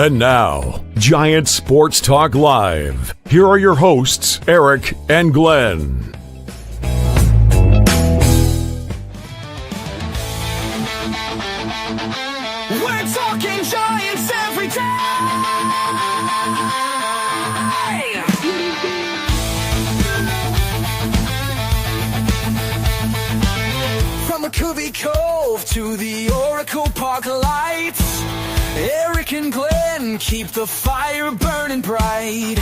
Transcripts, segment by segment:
And now, Giants Sports Talk Live. Here are your hosts, Eric and Glenn. We're talking Giants every day. From McCovey Cove to the Oracle Park lights, Eric and Glenn keep the fire burning bright,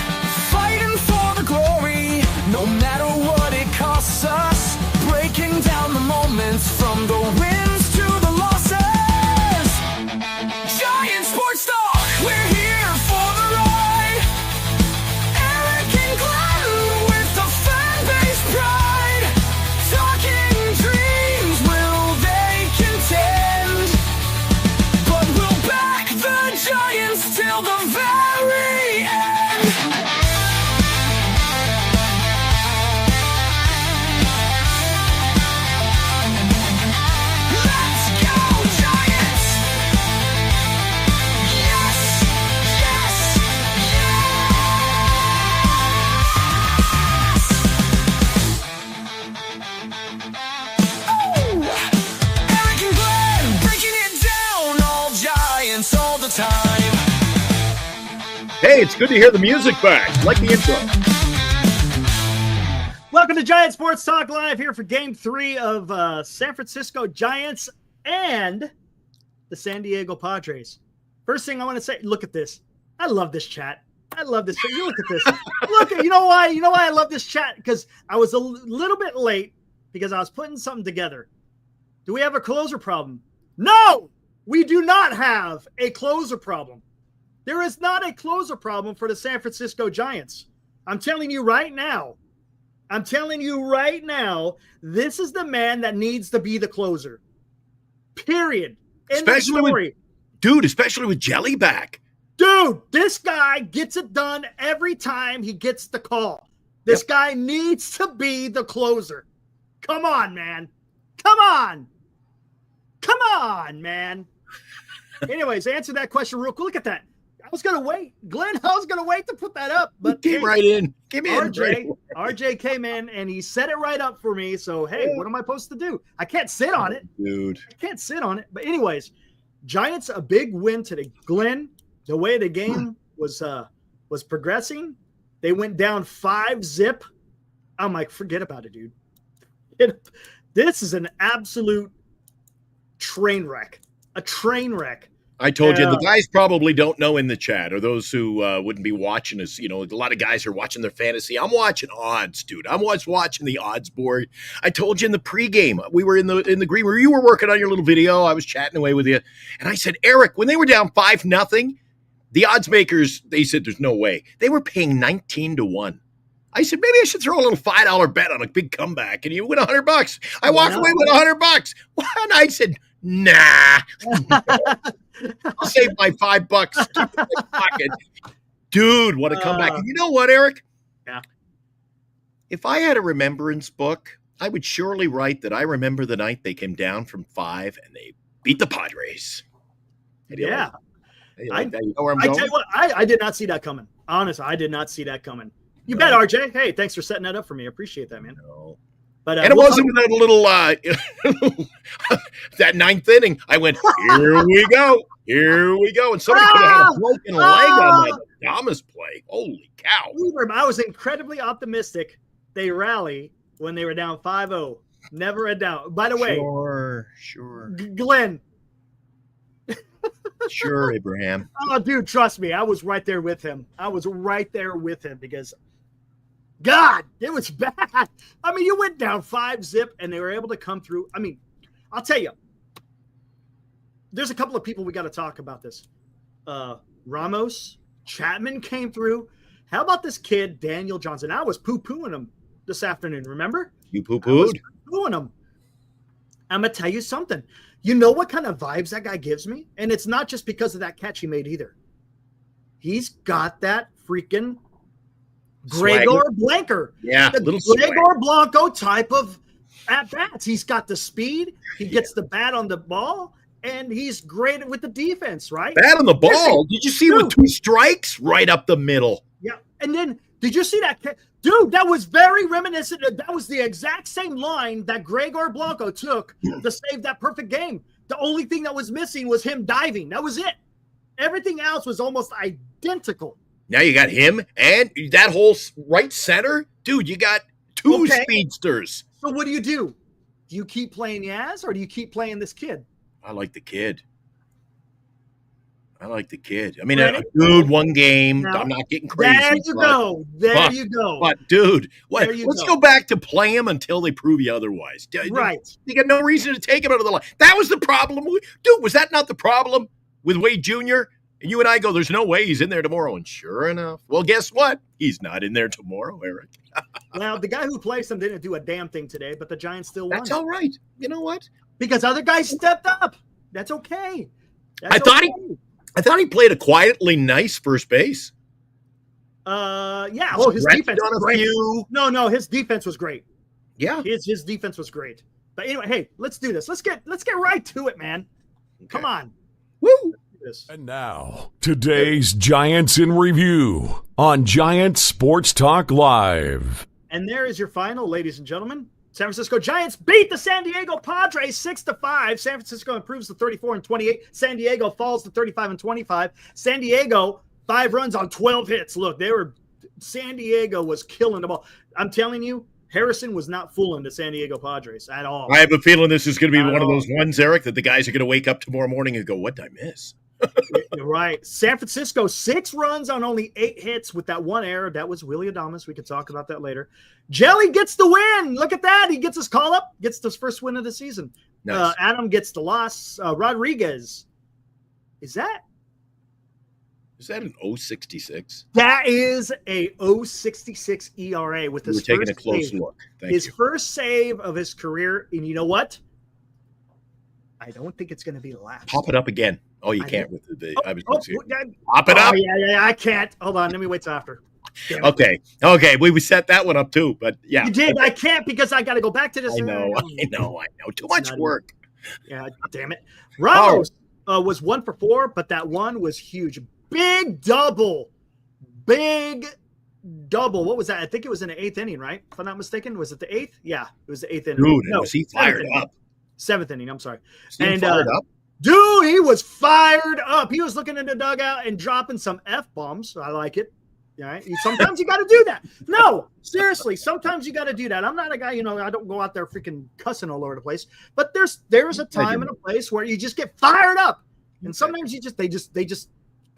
fighting for the glory, no matter what it costs us, breaking down the moments from the wins to the losses. Giant Sports Talk, we're here for the ride. Eric and Glenn with the fan base pride, talking dreams, will they contend? But we'll back the Giants till the very end. Let's go, Giants! Yes, yes, yes! Oh! Eric and Glenn breaking it down, all Giants all the time. Hey, it's good to hear the music back. Like the intro. Welcome to Giant Sports Talk Live here for Game 3 of San Francisco Giants and the San Diego Padres. First thing I want to say, look at this. I love this chat. I love this. You look at this. You know why? You know why I love this chat? Because I was a little bit late because I was putting something together. Do we have a closer problem? No, we do not have a closer problem. There is not a closer problem for the San Francisco Giants. I'm telling you right now. This is the man that needs to be the closer. Period. Especially with Jelly back. Dude, this guy gets it done every time he gets the call. This guy needs to be the closer. Come on, man. Come on, man. Anyways, answer that question real quick. Look at that. I was going to wait. Glenn, I was going to wait to put that up. But Came right in. RJ came in, and he set it right up for me. So, hey, what am I supposed to do? I can't sit on it. Dude. I can't sit on it. But anyways, Giants, a big win today. Glenn, the way the game was progressing, they went down 5-0. I'm like, forget about it, dude. This is an absolute train wreck. A train wreck. I told you, the guys probably don't know in the chat, or those who wouldn't be watching us. You know, a lot of guys are watching their fantasy. I'm watching odds, dude. I'm watching the odds board. I told you in the pregame, we were in the green room. You were working on your little video. I was chatting away with you. And I said, Eric, when they were down 5-0, the odds makers, they said there's no way. They were paying 19-1. I said, maybe I should throw a little $5 bet on a big comeback, and you win $100. I walked away with $100. And I said, nah. I'll save my $5. Keep it in my pocket. Dude, what a comeback. And you know what, Eric? Yeah. If I had a remembrance book, I would surely write that I remember the night they came down from 5 and they beat the Padres. Yeah. You know where I'm going? I tell you what, I did not see that coming. Honestly, I did not see that coming. You bet, RJ. Hey, thanks for setting that up for me. I appreciate that, man. No. But, and it wasn't without a little that ninth inning. I went, here we go. And somebody could have had a broken leg on that Thomas play. Holy cow. I was incredibly optimistic they rally when they were down 5-0. Never a doubt. By the way, sure. Glenn. Sure, Abraham. Oh, dude, trust me. I was right there with him. Because God, it was bad. I mean, you went down 5-0 and they were able to come through. I mean, I'll tell you, there's a couple of people we got to talk about this. Ramos, Chapman came through. How about this kid, Daniel Johnson? I was poo-pooing him this afternoon, remember? You poo-pooed? Poo-pooing him. I'm going to tell you something. You know what kind of vibes that guy gives me? And it's not just because of that catch he made either. He's got that freaking Gregor Blanker. Yeah, the Gregor Blanco type of at-bats. He's got the speed. He gets the bat on the ball. and he's great with the defense, right? Bad on the ball. Did you see with 2 strikes right up the middle? Yeah. And then did you see that? Dude, that was very reminiscent. That was the exact same line that Gregor Blanco took to save that perfect game. The only thing that was missing was him diving. That was it. Everything else was almost identical. Now you got him and that whole right center. Dude, you got 2 speedsters. So what do? Do you keep playing Yaz or do you keep playing this kid? I like the kid. I mean, dude, one game. Now, I'm not getting crazy. There you go. There you go. But, dude, let's go back to play him until they prove you otherwise. Right. You got no reason to take him out of the line. That was the problem. Dude, was that not the problem with Wade Jr.? And you and I go, there's no way he's in there tomorrow. And sure enough, well, guess what? He's not in there tomorrow, Eric. Well, the guy who plays him didn't do a damn thing today, but the Giants still won. That's all right. You know what? Because other guys stepped up. That's okay. I thought he played a quietly nice first base. Yeah. Oh, his defense was great. No, his defense was great. Yeah. His defense was great. But anyway, hey, let's do this. Let's get right to it, man. Okay. Come on. Woo! And now, today's Giants in Review on Giant Sports Talk Live. And there is your final, ladies and gentlemen. San Francisco Giants beat the San Diego Padres 6-5. San Francisco improves to 34-28. San Diego falls to 35-25. San Diego 5 runs on 12 hits. Look, San Diego was killing the ball. I'm telling you, Harrison was not fooling the San Diego Padres at all. I have a feeling this is going to be one of those ones, Eric, that the guys are going to wake up tomorrow morning and go, what did I miss? You're right. San Francisco, 6 runs on only 8 hits with that 1 error. That was Willie Adames. We can talk about that later. Jelly gets the win. Look at that. He gets his call up, gets his first win of the season. Nice. Adam gets the loss. Rodriguez. Is that an 0.66? That is a 0.66 ERA with his We're taking a close look. His first save of his career. And you know what? I don't think it's going to be the last. Pop it up again. Oh, you can't with the. Pop it up. Yeah, I can't. Hold on, let me wait till after. Okay, we set that one up too, but yeah, you did. I can't because I got to go back to this. I know. Too much work. Yeah, damn it. Ramos was 1 for 4, but that one was huge. Big double. What was that? I think it was in the 8th inning, right? If I'm not mistaken, was it the 8th? Yeah, it was the 8th inning. Dude, was he fired up? 7th inning. I'm sorry. And fired up. Dude, he was fired up. He was looking in the dugout and dropping some F-bombs. I like it. All right. Sometimes you got to do that. No, seriously. Sometimes you got to do that. I'm not a guy, I don't go out there freaking cussing all over the place. But there's a time and a place where you just get fired up. And sometimes they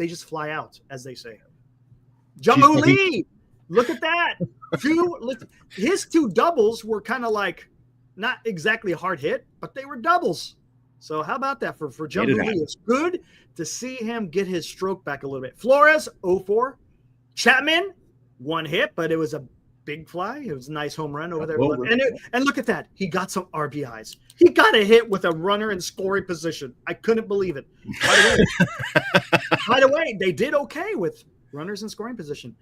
just fly out, as they say. Jung-Hoo Lee, look at that. His 2 doubles were kind of like not exactly hard hit, but they were doubles. So how about that for Jung-Hoo Lee? It's good to see him get his stroke back a little bit. Flores, 0-4. Chapman, 1 hit, but it was a big fly. It was a nice home run over there. And look at that. He got some RBIs. He got a hit with a runner in scoring position. I couldn't believe it. By the way, they did okay with runners in scoring position.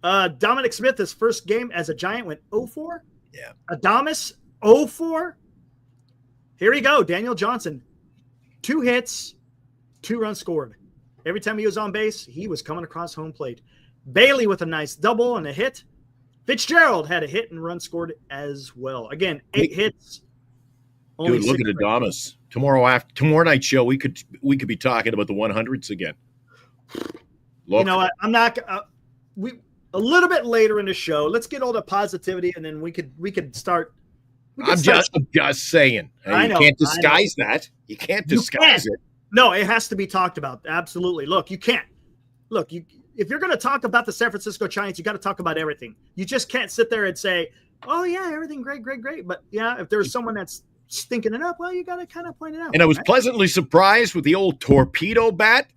Dominic Smith, his first game as a Giant, went 0-4. Yeah. Adames, 0-4. Here we go. Daniel Johnson, 2 hits, 2 runs scored. Every time he was on base, he was coming across home plate. Bailey with a nice double and a hit. Fitzgerald had a hit and run scored as well. Again, 8 hits. Dude, look at Adames. Tomorrow night's show, we could be talking about the 100s again. Look. You know what? I'm not. We a little bit later in the show. Let's get all the positivity, and then we could start. I'm just saying. I know, you can't disguise that. You can't disguise it. No, it has to be talked about. Absolutely. Look, you can't. Look, if you're going to talk about the San Francisco Giants, you got to talk about everything. You just can't sit there and say, "Oh yeah, everything great." But yeah, if there's someone that's stinking it up, well, you got to kind of point it out. And I was pleasantly surprised with the old torpedo bat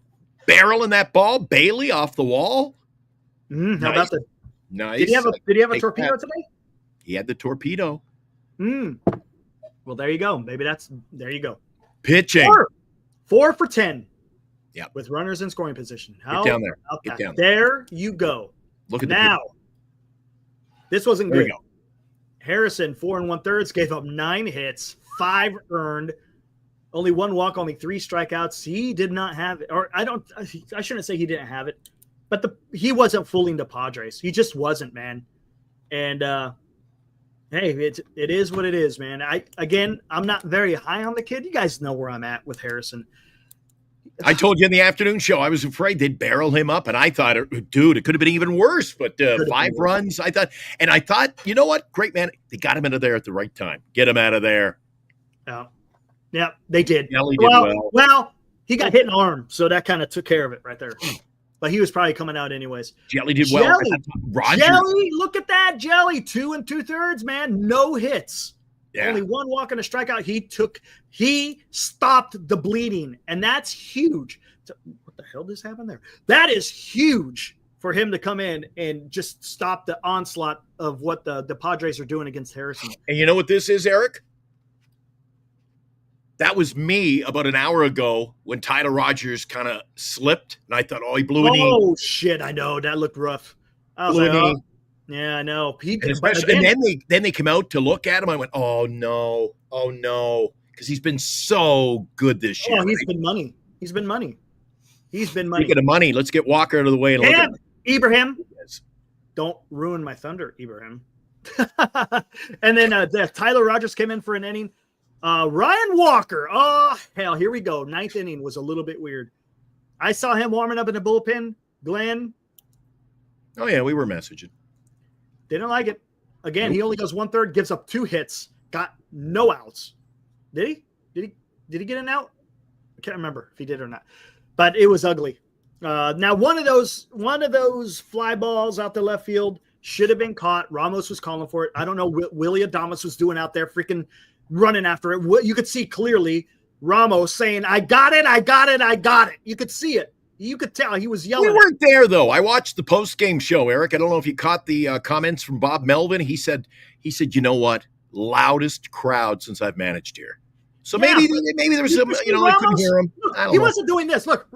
barreling that ball, Bailey off the wall. How about that? Nice. Did he have a torpedo today? He had the torpedo. Well, there you go. Maybe there you go. Pitching. 4 for 10. Yeah. With runners in scoring position. Get down there. Get down there. There you go. Look at now. This wasn't there good. We go. Harrison, 4 1/3, gave up 9 hits, 5 earned. Only one walk, only 3 strikeouts. He did not have it. Or I shouldn't say he didn't have it, but he wasn't fooling the Padres. He just wasn't, man. And hey, it is what it is, man. I'm not very high on the kid. You guys know where I'm at with Harrison. I told you in the afternoon show, I was afraid they'd barrel him up, and I thought, dude, it could have been even worse. But 5 runs, I thought, you know what? Great, man. They got him out of there at the right time. Get him out of there. Yeah, they did. Jelly did well, he got hit in the arm, so that kind of took care of it right there. But he was probably coming out anyways. Jelly did well. Jelly, look at that. Jelly, 2 2/3, man. No hits. Yeah. Only 1 walk and a strikeout. He stopped the bleeding, and that's huge. What the hell just happened there? That is huge for him to come in and just stop the onslaught of what the Padres are doing against Harrison. And you know what this is, Eric? That was me about an hour ago when Tyler Rogers kind of slipped, and I thought, he blew a knee. Oh, shit, I know. That looked rough. I was like, yeah, I know. And then they come out to look at him. I went, oh, no, because he's been so good this year. Oh, he's been money. Speaking of money, let's get Walker out of the way and look at Ibrahim. Yes. Don't ruin my thunder, Ibrahim. And then Tyler Rogers came in for an inning. Ryan Walker. Oh, hell, here we go. 9th inning was a little bit weird. I saw him warming up in the bullpen. Glenn. Oh, yeah, we were messaging. Didn't like it. Again, He only goes 1/3, gives up 2 hits, got no outs. Did he? Did he get an out? I can't remember if he did or not. But it was ugly. Now, one of those fly balls out the left field should have been caught. Ramos was calling for it. I don't know what Willie Adames was doing out there, freaking running after it. You could see clearly Ramos saying, I got it. You could see it. You could tell he was yelling. We weren't there, though. I watched the post-game show, Eric. I don't know if you caught the comments from Bob Melvin. He said, you know what? Loudest crowd since I've managed here. So maybe there was some, I couldn't hear him. He wasn't doing this. Look,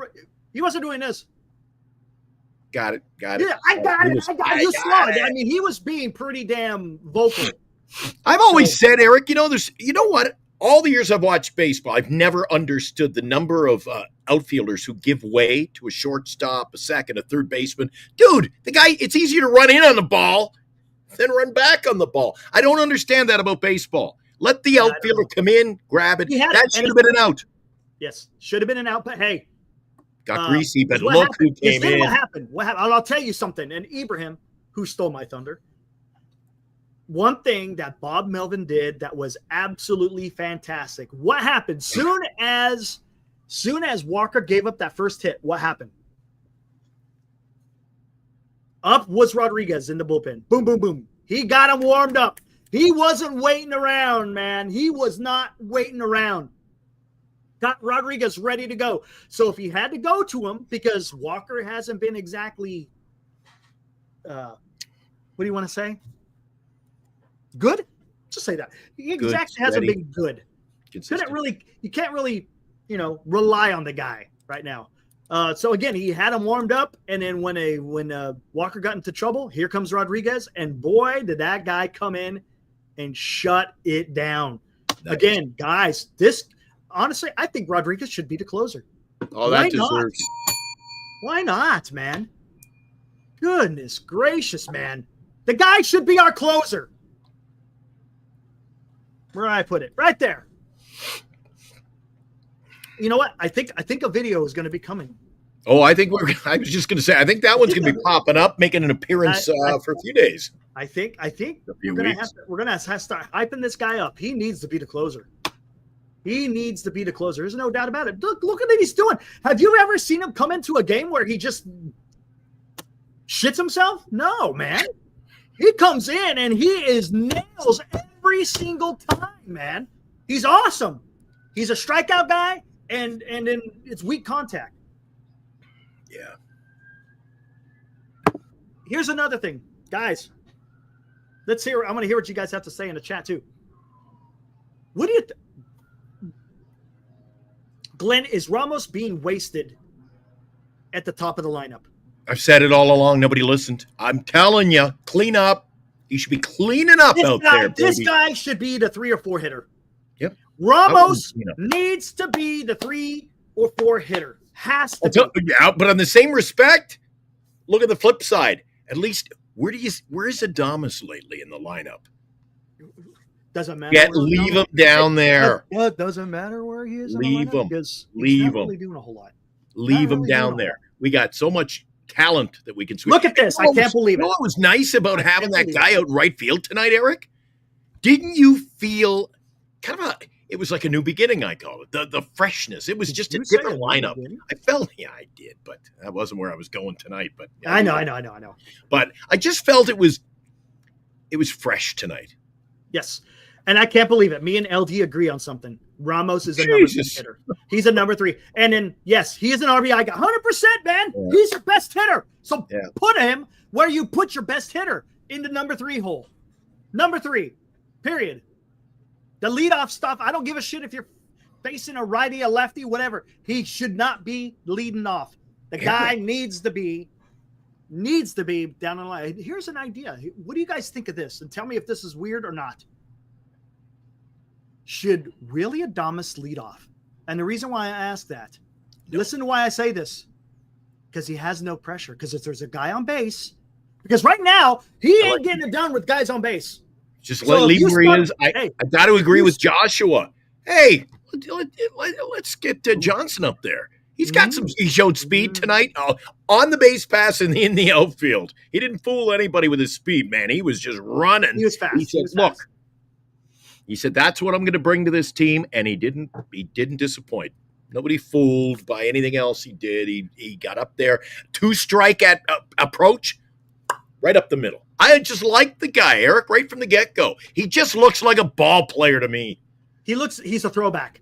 he wasn't doing this. Got it. Yeah, I got it. You saw it. I mean, he was being pretty damn vocal. I've always said, Eric, you know what? All the years I've watched baseball, I've never understood the number of outfielders who give way to a shortstop, a second, a third baseman. Dude, the guy, it's easier to run in on the ball than run back on the ball. I don't understand that about baseball. Let the outfielder come in, grab it. That should have been an out. Yes, should have been an out, but hey. Got greasy, but look who came in. What happened? I'll tell you something. And Ibrahim, who stole my thunder, one thing that Bob Melvin did that was absolutely fantastic. What happened? Soon as Walker gave up that first hit, what happened? Up was Rodriguez in the bullpen. Boom, boom, boom. He got him warmed up. He wasn't waiting around, man. He was not waiting around. Got Rodriguez ready to go. So if he had to go to him, because Walker hasn't been exactly, what do you want to say? Good? Just say that. He exactly hasn't been good. You can't really, rely on the guy right now. So again, he had him warmed up, and then when Walker got into trouble, here comes Rodriguez, and boy, did that guy come in and shut it down. Again, guys, honestly, I think Rodriguez should be the closer. Oh, that deserves. Why not, man? Goodness gracious, man. The guy should be our closer. Where did I put it? Right there. You know what? I think a video is going to be coming. Oh, I was just going to say, I think that one's going to be popping up, making an appearance for a few days. I think we're going to have to start hyping this guy up. He needs to be the closer. There's no doubt about it. Look at what he's doing. Have you ever seen him come into a game where he just shits himself? No, man. He comes in and he nails every single time, man. He's awesome. He's a strikeout guy, and then it's weak contact. Yeah. Here's another thing, guys. I'm going to hear what you guys have to say in the chat too. What do you Glenn, is Ramos being wasted at the top of the lineup? I've said it all along. Nobody listened. I'm telling you, clean up. You should be cleaning up out there, baby. This guy should be the 3 or 4 hitter. Yep. Ramos needs to be the 3 or 4 hitter. Has to be. Yeah, but on the same respect, look at the flip side. At least, where's Adames lately in the lineup? Doesn't matter. Leave him down there. It doesn't matter where he is. Leave him. Because leave he's him. not really doing a whole lot. Leave him down there. We got so much talent that we can switch. Look at this. I can't believe it. You know what was nice about having that guy out in right field tonight, Eric? Didn't you feel kind of it was like a new beginning, I call it. The freshness. It was just a different lineup. I felt, I did, but that wasn't where I was going tonight. But I know. But I just felt it was fresh tonight. Yes. And I can't believe it. Me and LD agree on something. Ramos is a number 3 hitter. He's a number 3. And then, yes, he is an RBI guy. 100%, man. Yeah. He's your best hitter. So put him where you put your best hitter, in the number 3 hole. Number 3, period. The leadoff stuff, I don't give a shit if you're facing a righty, a lefty, whatever. He should not be leading off. The guy needs to be down the line. Here's an idea. What do you guys think of this? And tell me if this is weird or not. Should really Adames lead off? And the reason why I ask that, listen to why I say this, because he has no pressure. Because if there's a guy on base, because right now he ain't getting it done with guys on base. Just leave him where he is. I got to agree with Joshua. Hey, let's get Johnson up there. He's got he showed speed tonight on the base pass and in the outfield. He didn't fool anybody with his speed, man. He was just running. He was fast. He said, look. He said, that's what I'm going to bring to this team, and he didn't disappoint. Nobody fooled by anything else he did. He got up there, 2-strike at approach, right up the middle. I just like the guy, Eric, right from the get-go. He just looks like a ball player to me. He's a throwback.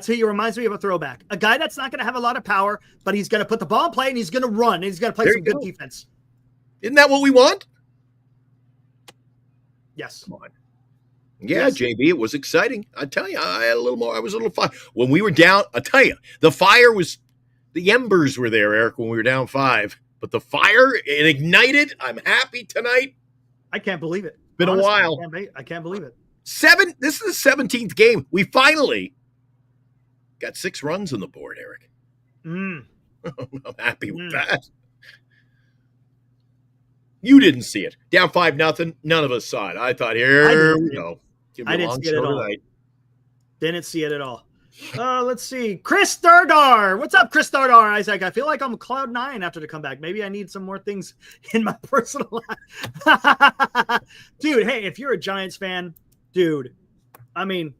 He reminds me of a throwback. A guy that's not going to have a lot of power, but he's going to put the ball in play, and he's going to run, and he's going to play some good defense. Isn't that what we want? Yes. Come on. Yeah, yes. JB, it was exciting. I tell you, I had a little more. I was a little fire. When we were down, I tell you, the embers were there, Eric, when we were down 5. But the fire, it ignited. I'm happy tonight. I can't believe it. Been honestly, a while. I can't believe it. This is the 17th game. We finally got 6 runs on the board, Eric. I'm happy with that. You didn't see it. Down 5-0. None of us saw it. I thought, here we go. I didn't see it at all. Didn't see it at all. Let's see. Chris Dardar. What's up, Chris Dardar? Isaac, I feel like I'm cloud 9 after the comeback. Maybe I need some more things in my personal life. Dude, hey, if you're a Giants fan, dude, I mean,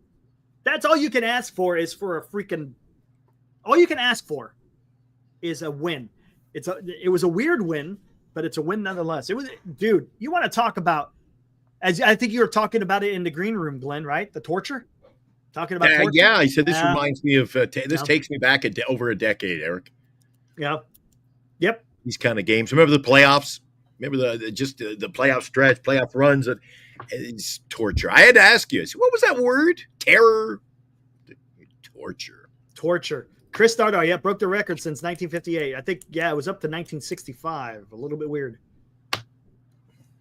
that's all you can ask for is for a freaking – all you can ask for is a win. It was a weird win, but it's a win nonetheless. It was – dude, you want to talk about – as I think you were talking about it in the green room, Glenn, right? The torture? Talking about torture? Yeah, I said this reminds me of this takes me back over a decade, Eric. Yeah. Yep. These kind of games. Remember the playoffs? Remember the playoff stretch, playoff runs? It's torture. I had to ask you, what was that word? Terror? Torture. Chris Dardar, broke the record since 1958. I think, it was up to 1965. A little bit weird.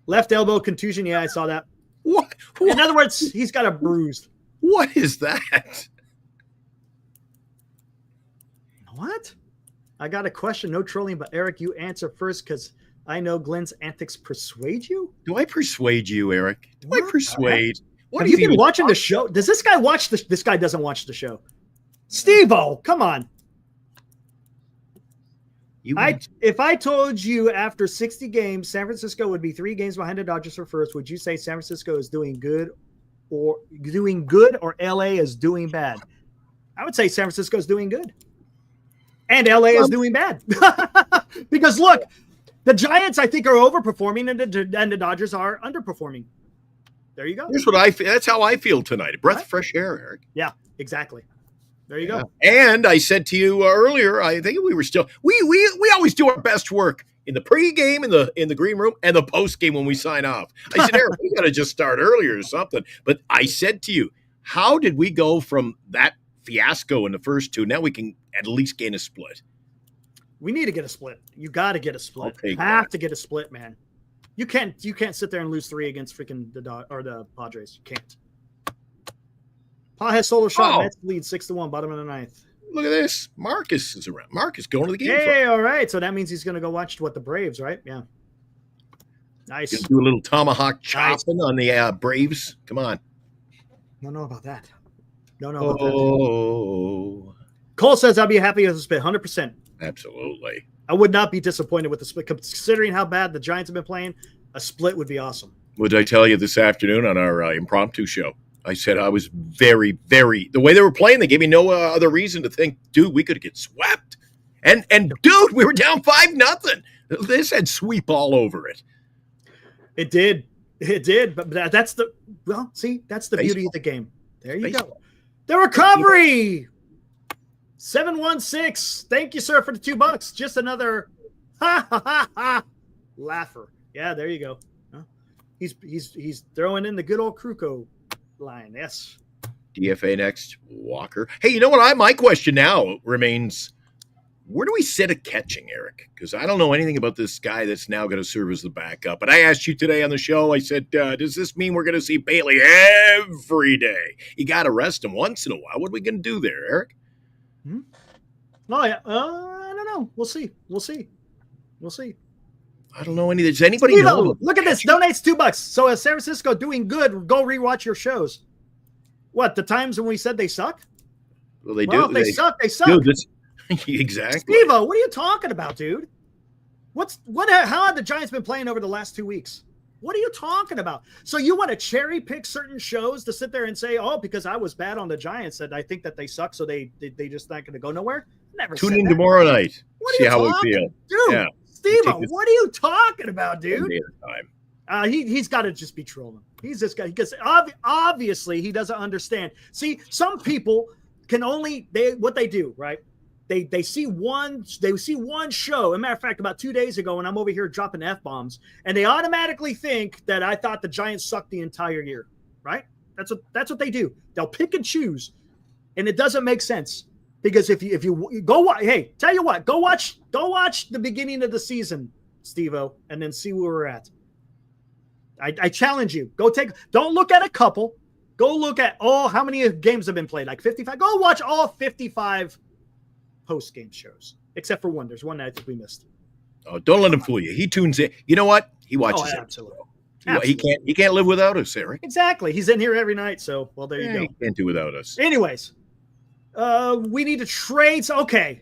Left elbow contusion. Yeah, I saw that. What? In other words, he's got a bruise. What is that? What? I got a question. No trolling, but Eric, you answer first because I know Glenn's antics persuade you. Do I persuade you, Eric? I persuade? What have you been watching the show? Does this guy watch the? This guy doesn't watch the show. Steve-O, come on. If I told you after 60 games, San Francisco would be 3 games behind the Dodgers for first, would you say San Francisco is doing good or LA is doing bad? I would say San Francisco is doing good. And LA is doing bad. Because look, the Giants, I think, are overperforming and the Dodgers are underperforming. There you go. Here's what I feel. That's how I feel tonight. A breath of fresh air, Eric. Yeah, exactly. There you go. And I said to you earlier, I think we were still we always do our best work in the pregame, in the green room, and the postgame when we sign off. I said, Eric, we got to just start earlier or something. But I said to you, how did we go from that fiasco in the first 2? Now we can at least gain a split. We need to get a split. You got to get a split. You have to get a split, man. You can't sit there and lose 3 against freaking the Padres. You can't. Pa has solo shot. Oh. Mets lead 6-1, bottom of the ninth. Look at this. Marcus is around. Marcus going to the game. Hey, all right. So that means he's going to go watch the Braves, right? Yeah. Nice. Gonna do a little tomahawk chopping on the Braves. Come on. Don't know about that. Don't know about that. Oh, Cole says I'll be happy with the split. 100%. absolutely. I would not be disappointed with the split. Considering how bad the Giants have been playing, a split would be awesome. What did I tell you this afternoon on our impromptu show? I said I was very, very. The way they were playing, they gave me no other reason to think, dude, we could get swept. And dude, we were down 5-0. This had sweep all over it. It did. It did. But that's the that's the beauty of the game. There you go. The recovery. 716. Thank you, sir, for the $2. Just another laugher. Yeah, there you go. Huh? He's throwing in the good old Kruko line. Yes. DFA next, Walker. Hey, you know what? My question now remains: where do we sit at catching, Eric? Because I don't know anything about this guy that's now going to serve as the backup. But I asked you today on the show. I said, does this mean we're going to see Bailey every day? You got to rest him once in a while. What are we going to do there, Eric? Oh yeah. I don't know. We'll see. I don't know any. Does anybody know? Look at this. Donates $2. So is San Francisco doing good? Go rewatch your shows. What, the times when we said they suck? Well, they do. If they suck. They suck. Dude, exactly. Steve-O, what are you talking about, dude? How have the Giants been playing over the last 2 weeks? What are you talking about? So you want to cherry pick certain shows to sit there and say, oh, because I was bad on the Giants, that I think that they suck, so they just not going to go nowhere? Never Tune said in that. tomorrow night. What are See you how we talking? feel. Dude, Yeah. Steve-O, what are you talking about, dude? Time. He's got to just be trolling. He's this guy because obviously he doesn't understand. See, some people can only what they do, right? They see one show. As a matter of fact, about 2 days ago, when I'm over here dropping F-bombs, and they automatically think that I thought the Giants sucked the entire year, right? That's what they do. They'll pick and choose, and it doesn't make sense because if you go watch, hey, tell you what, go watch the beginning of the season, Steve-O, and then see where we're at. I challenge you. Don't look at a couple. Go look at how many games have been played, like 55. Go watch all 55 post-game shows, except for one. There's one that I think we missed. Oh, don't let him fool you. He tunes in. You know what? He watches it. Absolutely. He can't live without us, Eric. Exactly. He's in here every night, so there you go. He can't do without us. Anyways, we need to trade. Okay,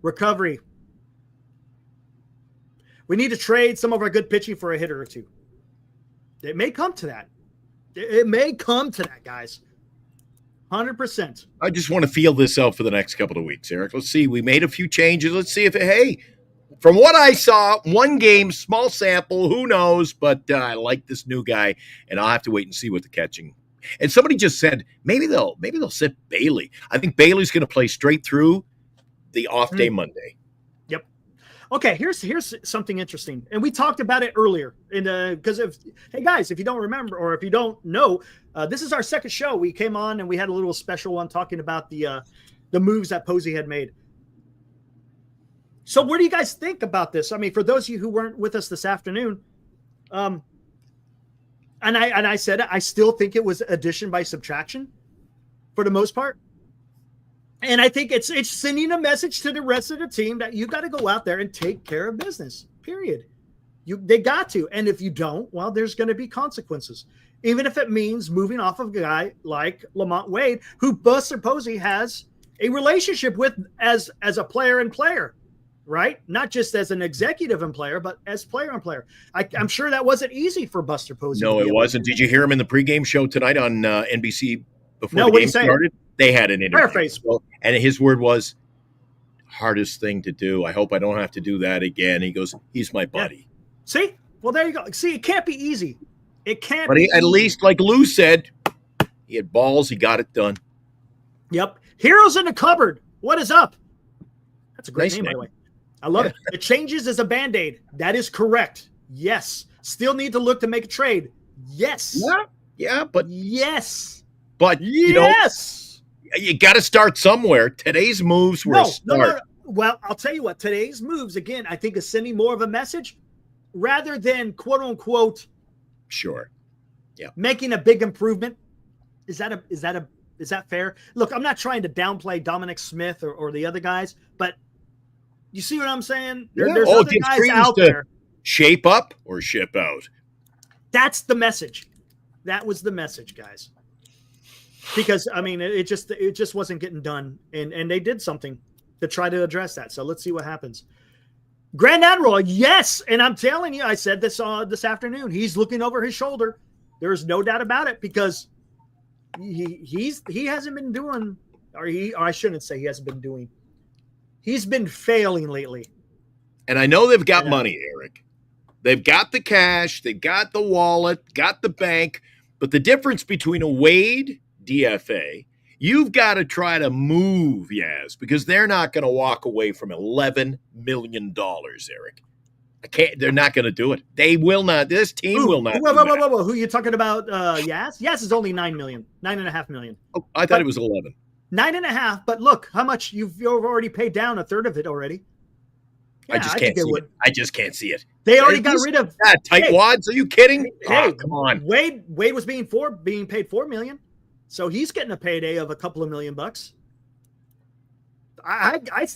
recovery. We need to trade some of our good pitching for a hitter or two. It may come to that. It may come to that, guys. 100%. I just want to feel this out for the next couple of weeks, Eric. Let's see. We made a few changes. Let's see if from what I saw, one game, small sample, who knows? But I like this new guy, and I'll have to wait and see what the catching. And somebody just said maybe they'll sit Bailey. I think Bailey's going to play straight through the off day Monday. Yep. Okay, here's something interesting, and we talked about it earlier. Because hey guys, if you don't remember or if you don't know, this is our second show. We came on and we had a little special one talking about the moves that Posey had made. So what do you guys think about this? I mean, for those of you who weren't with us this afternoon, and I said I still think it was addition by subtraction for the most part. And I think it's sending a message to the rest of the team that you got to go out there and take care of business, period. They got to. And if you don't, well, there's going to be consequences. Even if it means moving off of a guy like Lamont Wade, who Buster Posey has a relationship with as a player and player, right? Not just as an executive and player, but as player and player. I'm sure that wasn't easy for Buster Posey. No, it wasn't. Did you hear him in the pregame show tonight on NBC before the game started? They had an interview. Paraphrase. And his word was, hardest thing to do. I hope I don't have to do that again. He goes, he's my buddy. Yeah. See? Well, there you go. See, it can't be easy. It can't but be at least, like Lou said, he had balls. He got it done. Yep. Heroes in the Cupboard. What is up? That's a great Nice name, by the way. I love it. It changes as a Band-Aid. That is correct. Yes. Still need to look to make a trade. Yes. Yeah, but yes. But yes. You got to start somewhere. Today's moves were a start. No. Well, I'll tell you what. Today's moves, again, I think is sending more of a message rather than quote unquote. Sure. Yeah. Making a big improvement. Is that a Is that fair? Look, I'm not trying to downplay Dominic Smith or the other guys, but you see what I'm saying? There's other give guys credence out to there. shape up or ship out. That's the message. That was the message, guys. Because I mean, it just wasn't getting done, and they did something to try to address that. So let's see what happens. Grand Admiral, yes, and I'm telling you, I said this this afternoon. He's looking over his shoulder. There's no doubt about it, because he hasn't been doing, or I shouldn't say he hasn't been doing. He's been failing lately. And I know they've got money, Eric. They've got the cash, they got the wallet, got the bank, but the difference between a Wade DFA, you've got to try to move Yaz, because they're not going to walk away from $11 million, Eric. They're not going to do it. They will not. This team will not. Whoa. Who are you talking about? Yaz? Yaz is only $9.5 million. Oh, I thought it was 11. 9.5. But look how much you've already paid down, a third of it already. Yeah, I just can't see it. I just can't see it. They already got rid of tight wads. Are you kidding? Hey, come on. Wade was being paid $4 million, so he's getting a payday of a couple of $1 million.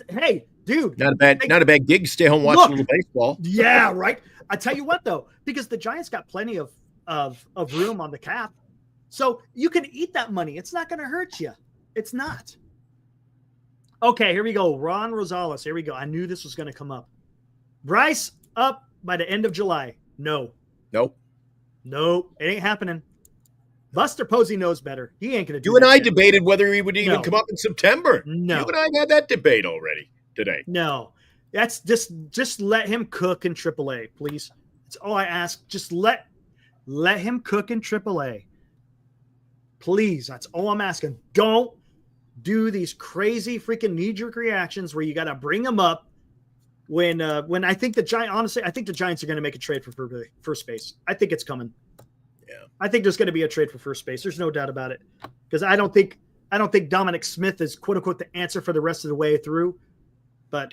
Hey, dude, not a bad gig. Stay home, watch a little baseball. Yeah, right. I tell you what, though, because the Giants got plenty of room on the cap, so you can eat that money. It's not going to hurt you. It's not. Okay, here we go. Ron Rosales. Here we go. I knew this was going to come up. Bryce up by the end of July. No. Nope. It ain't happening. Buster Posey knows better. He ain't going to do You and that I shit. debated whether he would even come up in September. No. You and I had that debate already today. No. That's just let him cook in AAA, please. That's all I ask. Just let him cook in AAA. Please. That's all I'm asking. Don't do these crazy freaking knee-jerk reactions where you got to bring him up when I think the Giants, honestly, I think the Giants are going to make a trade for first base. I think it's coming. Yeah. I think there's going to be a trade for first base. There's no doubt about it, because I don't think Dominic Smith is quote unquote the answer for the rest of the way through. But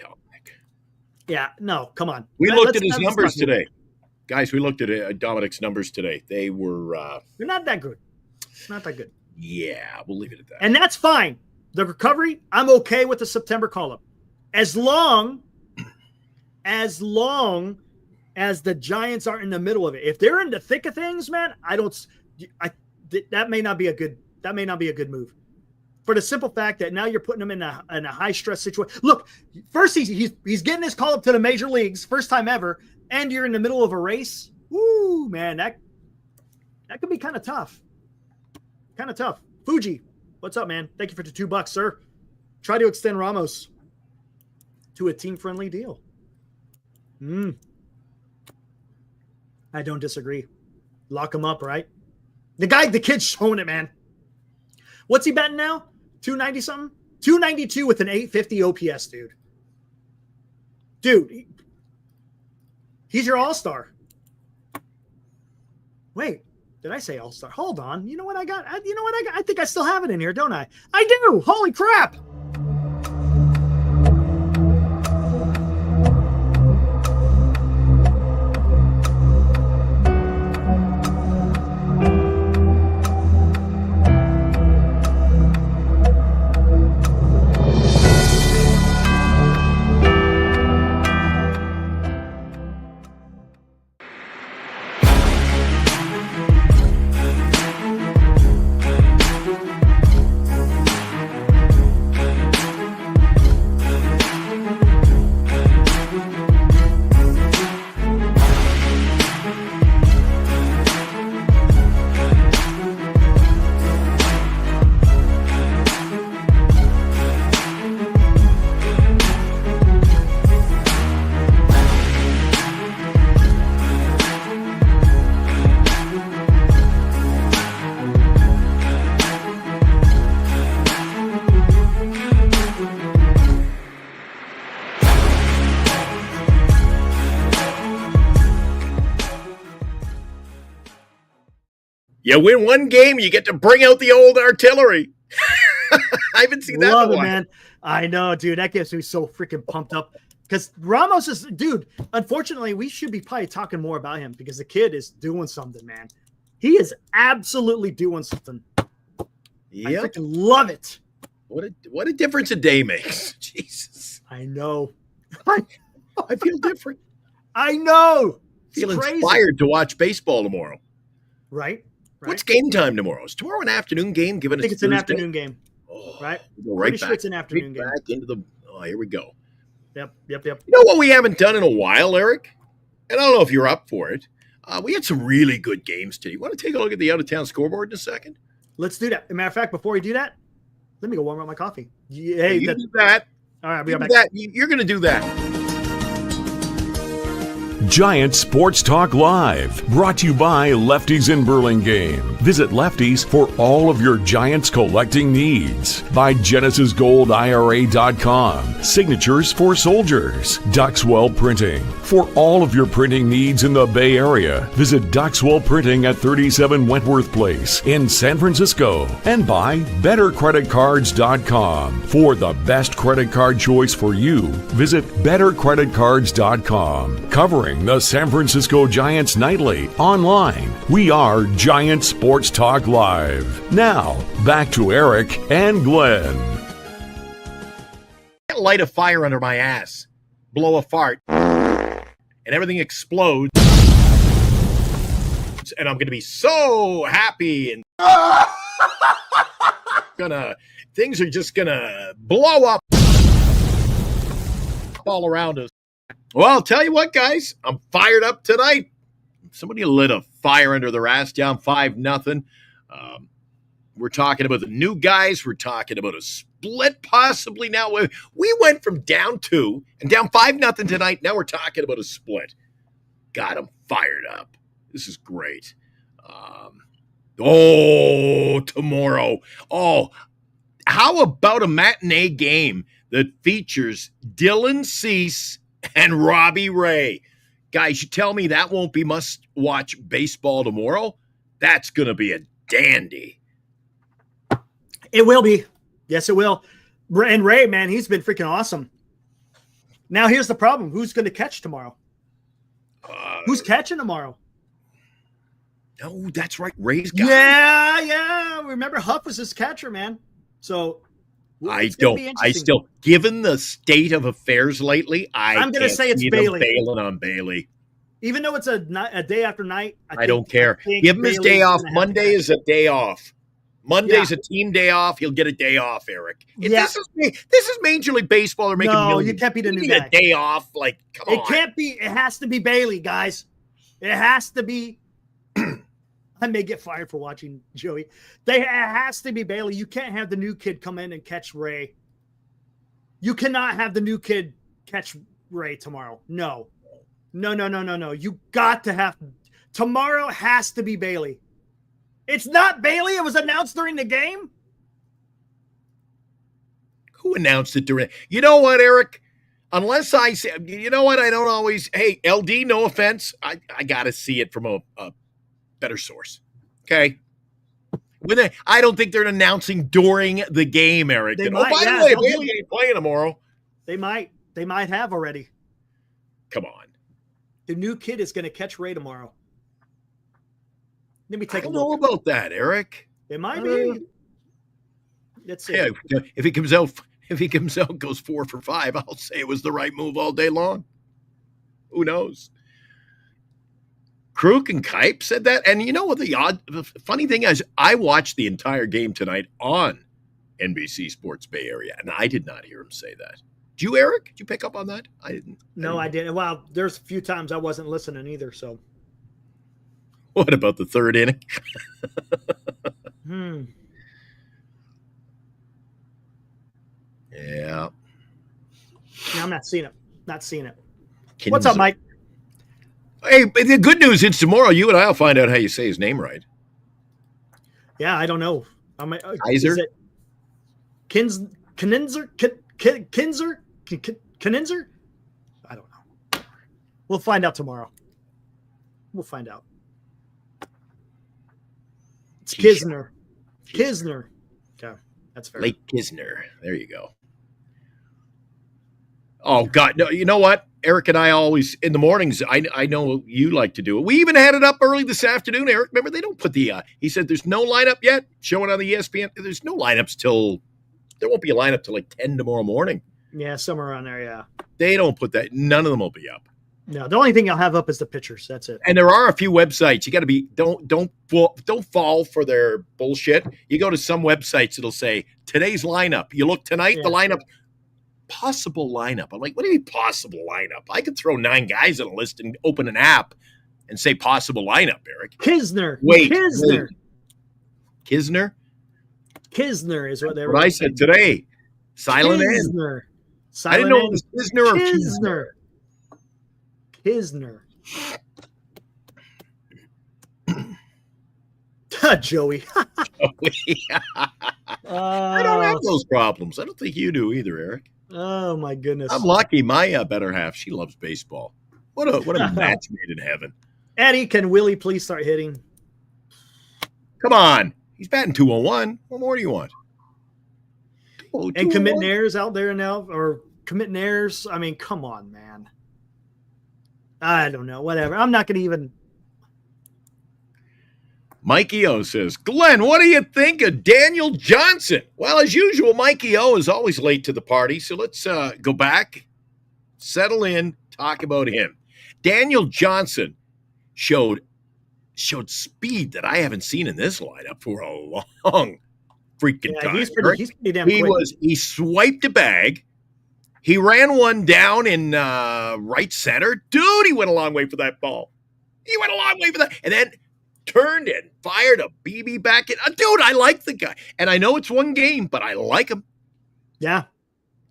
yeah, no, come on. We looked at his numbers today, guys. We looked at Dominic's numbers today. They were they're not that good. Not that good. Yeah, we'll leave it at that. And that's fine. The recovery, I'm okay with the September call-up, as long as the Giants aren't in the middle of it. If they're in the thick of things, man, that may not be a good move. For the simple fact that now you're putting them in a high stress situation. Look, first he's getting his call up to the major leagues, first time ever, and you're in the middle of a race. Woo, man, that could be kind of tough. Kind of tough. Fuji, what's up, man? Thank you for the $2, sir. Try to extend Ramos to a team-friendly deal. I don't disagree. Lock him up, right? The kid's showing it, man. What's he batting now? 290 something? 292 with an 850 OPS, dude. Dude, he's your all-star. Wait, did I say all-star? Hold on. You know what I got? I think I still have it in here, don't I? I do. Holy crap. You win one game, you get to bring out the old artillery. I haven't seen that Love in a it, while. man. I know, dude. That gets me so freaking pumped up. Because Ramos is, dude, unfortunately, we should be probably talking more about him, because the kid is doing something, man. He is absolutely doing something. I Yep. freaking love it. What a difference a day makes. Jesus. I know. I feel different. I know. It's Feel crazy. inspired to watch baseball tomorrow. Right? What's game time tomorrow? Is tomorrow an afternoon game? Given I think it's an afternoon game. Oh, Right? we'll go right Pretty back. sure it's an afternoon game. Back into the. Oh, here we go. Yep. You know what we haven't done in a while, Eric? And I don't know if you're up for it. We had some really good games today. You want to take a look at the out-of-town scoreboard in a second? Let's do that. As a matter of fact, before we do that, let me go warm up my coffee. Hey, You do that. all right, I'll be You right do back. that. You're going to do that. Giant Sports Talk Live, brought to you by Lefties in Burlingame. Visit Lefties for all of your Giants collecting needs. By GenesisGoldIRA.com, signatures for soldiers. Duxwell Printing, for all of your printing needs in the Bay Area. Visit Duxwell Printing at 37 Wentworth Place in San Francisco. And by BetterCreditCards.com, for the best credit card choice for you. Visit BetterCreditCards.com, covering the San Francisco Giants nightly. Online, we are Giant Sports Talk Live. Now, back to Eric and Glenn. Light a fire under my ass, blow a fart, and everything explodes. And I'm going to be so happy and things are just going to blow up all around us. Well, I'll tell you what, guys, I'm fired up tonight. Somebody lit a fire under their ass, down 5-0. We're talking about the new guys. We're talking about a split possibly now. We went from down 2 and down 5-0 tonight. Now we're talking about a split. God, I'm fired up. This is great. Tomorrow. Oh, how about a matinee game that features Dylan Cease and Robbie Ray? Guys, you tell me that won't be must-watch baseball tomorrow? That's going to be a dandy. It will be. Yes, it will. And Ray, man, he's been freaking awesome. Now, here's the problem. Who's going to catch tomorrow? Who's catching tomorrow? Oh, that's right. Ray's guy. Yeah. Remember, Huff was his catcher, man. So, given the state of affairs lately, I'm going to say it's Bailey. Bailing on Bailey. Even though it's a day after night, I don't care. Give him his day off. Monday is a day off. Monday's a team day off. He'll get a day off, Eric. This is Major League Baseball. They're making millions. You can't be the new guy. guy. A day off, like, come on. It can't be. It has to be Bailey, guys. It has to be. I may get fired for watching Joey. It has to be Bailey. You can't have the new kid come in and catch Ray. You cannot have the new kid catch Ray tomorrow. No. You got to have tomorrow has to be Bailey. It's not Bailey. It was announced during the game. Who announced it during? You know what, Eric? Unless I say, you know what? I don't always. Hey, LD, no offense. I got to see it from a better source. Okay. I don't think they're announcing during the game, Eric. They by might, the way, Bailey ain't playing tomorrow. They might have already. Come on. The new kid is going to catch Ray tomorrow. Let me take a look. I don't know about that, Eric. It might be. Let's see. Yeah, if he comes out, goes 4 for 5, I'll say it was the right move all day long. Who knows? Kruk and Kipe said that. And you know what the funny thing is, I watched the entire game tonight on NBC Sports Bay Area, and I did not hear him say that. Did you, Eric? Did you pick up on that? I didn't. No, I didn't. Well, there's a few times I wasn't listening either, so. What about the third inning? Yeah. No, I'm not seeing it. Kinzer. What's up, Mike? Hey, the good news is tomorrow you and I will find out how you say his name right. Yeah, I don't know. Kaiser? Is it Kinzer? I don't know. We'll find out tomorrow. We'll find out. It's Kisner. Okay, that's fair. Lake Kisner. There you go. Oh, God. No, you know what? Eric and I always in the mornings. I know you like to do it. We even had it up early this afternoon. Eric, remember they don't put the. He said there's no lineup yet showing on the ESPN. There's no lineups till there won't be a lineup till like 10 tomorrow morning. Yeah, somewhere around there. Yeah, they don't put that. None of them will be up. No, the only thing I'll have up is the pictures. That's it. And there are a few websites. You got to be don't fall for their bullshit. You go to some websites, it'll say today's lineup. You look tonight, the lineup, possible lineup. I'm like, what do you mean possible lineup? I could throw 9 guys on a list and open an app and say possible lineup, Eric. Kisner. Kisner is what they were. What I said today. Silent Kisner. N. I didn't know it was Kisner or Kisner. Kisner. Joey. I don't have those problems. I don't think you do either, Eric. Oh my goodness. I'm lucky. My better half, she loves baseball. What a match made in heaven. Eddie, can Willie please start hitting? Come on. He's batting 201. What more do you want? And commit airs out there now, or commit airs. I mean, come on, man. I don't know. Whatever. I'm not going to even. Mikey O says, Glenn, what do you think of Daniel Johnson? Well, as usual, Mikey O is always late to the party. So let's go back, settle in, talk about him. Daniel Johnson showed speed that I haven't seen in this lineup for a long freaking time. He's pretty damn quick. He swiped a bag. He ran one down in right center. Dude, he went a long way for that ball. And then turned and fired a BB back in. Dude, I like the guy. And I know it's one game, but I like him. Yeah.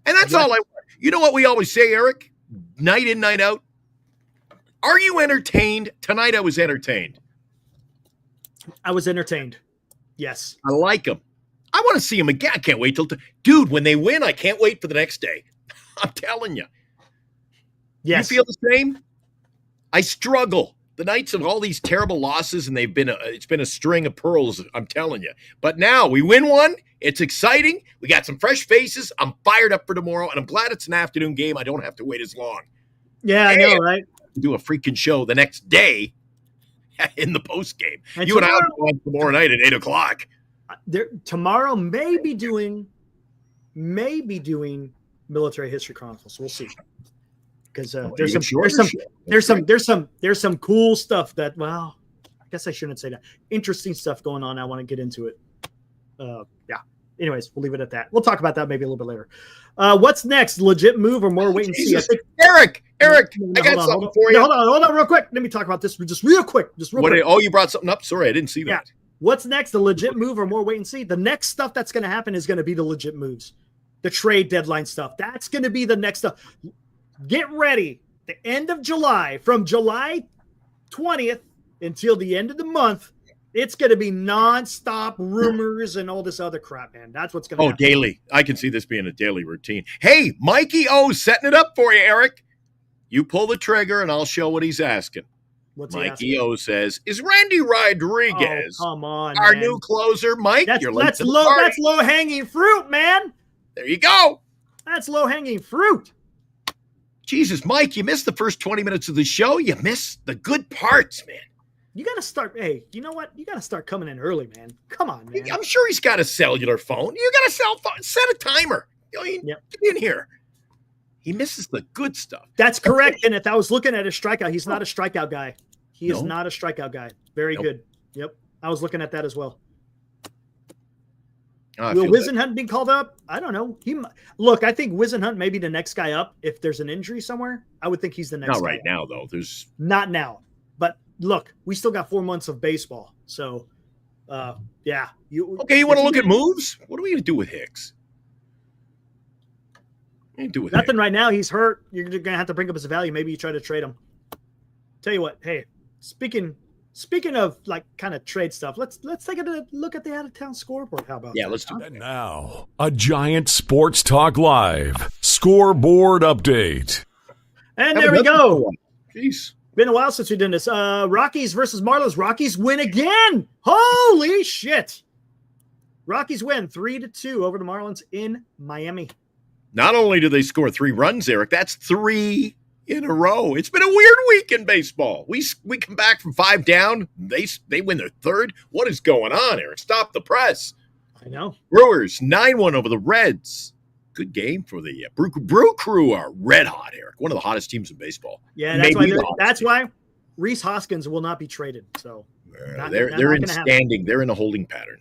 And that's all I want. You know what we always say, Eric? Night in, night out. Are you entertained? Tonight I was entertained. I was entertained. Yes. I like him. I want to see him again. I can't wait till... Dude, when they win, I can't wait for the next day. I'm telling you. Yes. You feel the same? I struggle. The nights of all these terrible losses, and it's been a string of pearls, I'm telling you. But now we win one. It's exciting. We got some fresh faces. I'm fired up for tomorrow, and I'm glad it's an afternoon game. I don't have to wait as long. Yeah, I know, right? Do a freaking show the next day in the post game. And you and I will go on tomorrow night at 8:00. Tomorrow may be doing Military History Chronicles. We'll see. Because there's some cool stuff that, well, I guess I shouldn't say that. Interesting stuff going on. I want to get into it. Yeah. Anyways, we'll leave it at that. We'll talk about that maybe a little bit later. What's next? Legit move or more wait and see? I think, Eric, I got something for you. Hold on, real quick. Let me talk about this just real quick. Oh, you brought something up? Sorry, I didn't see that. Yeah. What's next? The legit move or more wait and see? The next stuff that's going to happen is going to be the legit moves. The trade deadline stuff. That's going to be the next stuff. Get ready. The end of July, from July 20th until the end of the month, it's going to be nonstop rumors and all this other crap, man. That's what's going to happen. Daily. I can see this being a daily routine. Hey, Mikey O setting it up for you, Eric. You pull the trigger and I'll show what he's asking. What's Mikey O says, is Randy Rodriguez come on, our man. new closer? Mike, That's you're late to the low. party. That's low hanging fruit, man. There you go. That's low hanging fruit. Jesus, Mike, you missed the first 20 minutes of the show. You missed the good parts, man. You got to start. Hey, you know what? You got to start coming in early, man. Come on, man. I'm sure he's got a cellular phone. You got a cell phone. Set a timer. Get in here. He misses the good stuff. That's correct. And if I was looking at his strikeout, he's not a strikeout guy. He is not a strikeout guy. Very good. Yep. I was looking at that as well. Will Wisenhunt be called up? I don't know. Look, I think Wisenhunt may be the next guy up if there's an injury somewhere. I would think he's the next guy. Not right now, though. Not now. But look, we still got 4 months of baseball. So, yeah. You want to look at moves? What are we going to do with Hicks? Nothing right now. He's hurt. You're going to have to bring up his value. Maybe you try to trade him. Tell you what, hey, speaking of like kind of trade stuff, let's take a look at the out of town scoreboard. How about that? Let's do that. And now, a Giant Sports Talk Live scoreboard update. And there we go. One. Jeez. Been a while since we did this. Rockies versus Marlins. Rockies win again. Holy shit. Rockies win 3-2 over the Marlins in Miami. Not only do they score 3 runs, Eric, that's 3 in a row. It's been a weird week in baseball. We come back from 5 down. They win their third. What is going on, Eric? Stop the press. I know. Brewers 9-1 over the Reds. Good game for the Brew Crew are red hot, Eric. One of the hottest teams in baseball. Yeah, that's why Reese Hoskins will not be traded. So they're in standing. They're in a holding pattern.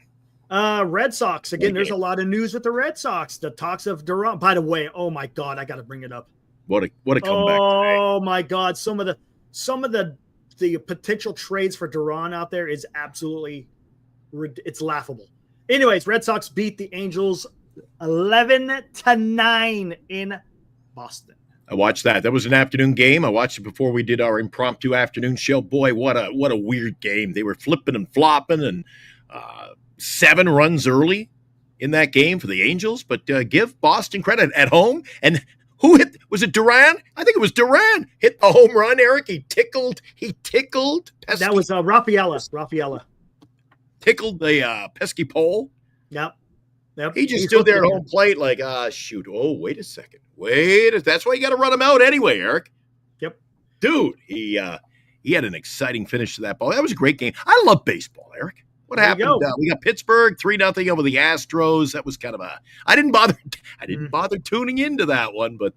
Red Sox again. There's a lot of news with the Red Sox. The talks of Duran. By the way, oh my God, I got to bring it up. What a comeback! Oh my God, some of the potential trades for Duran out there is absolutely it's laughable. Anyways, Red Sox beat the Angels 11-9 in Boston. I watched that. That was an afternoon game. I watched it before we did our impromptu afternoon show. Boy, what a weird game. They were flipping and flopping, and 7 runs early in that game for the Angels. But give Boston credit at home. And who hit? Was it Duran? I think it was Duran. Hit the home run, Eric. He tickled. Pesky. That was Rafaela. Tickled the pesky pole. Yep. He just stood there at home plate like, shoot. Oh, wait a second. That's why you got to run him out anyway, Eric. Yep. Dude, he had an exciting finish to that ball. That was a great game. I love baseball, Eric. What happened? We got Pittsburgh 3-0 over the Astros. That was kind of I didn't bother tuning into that one, but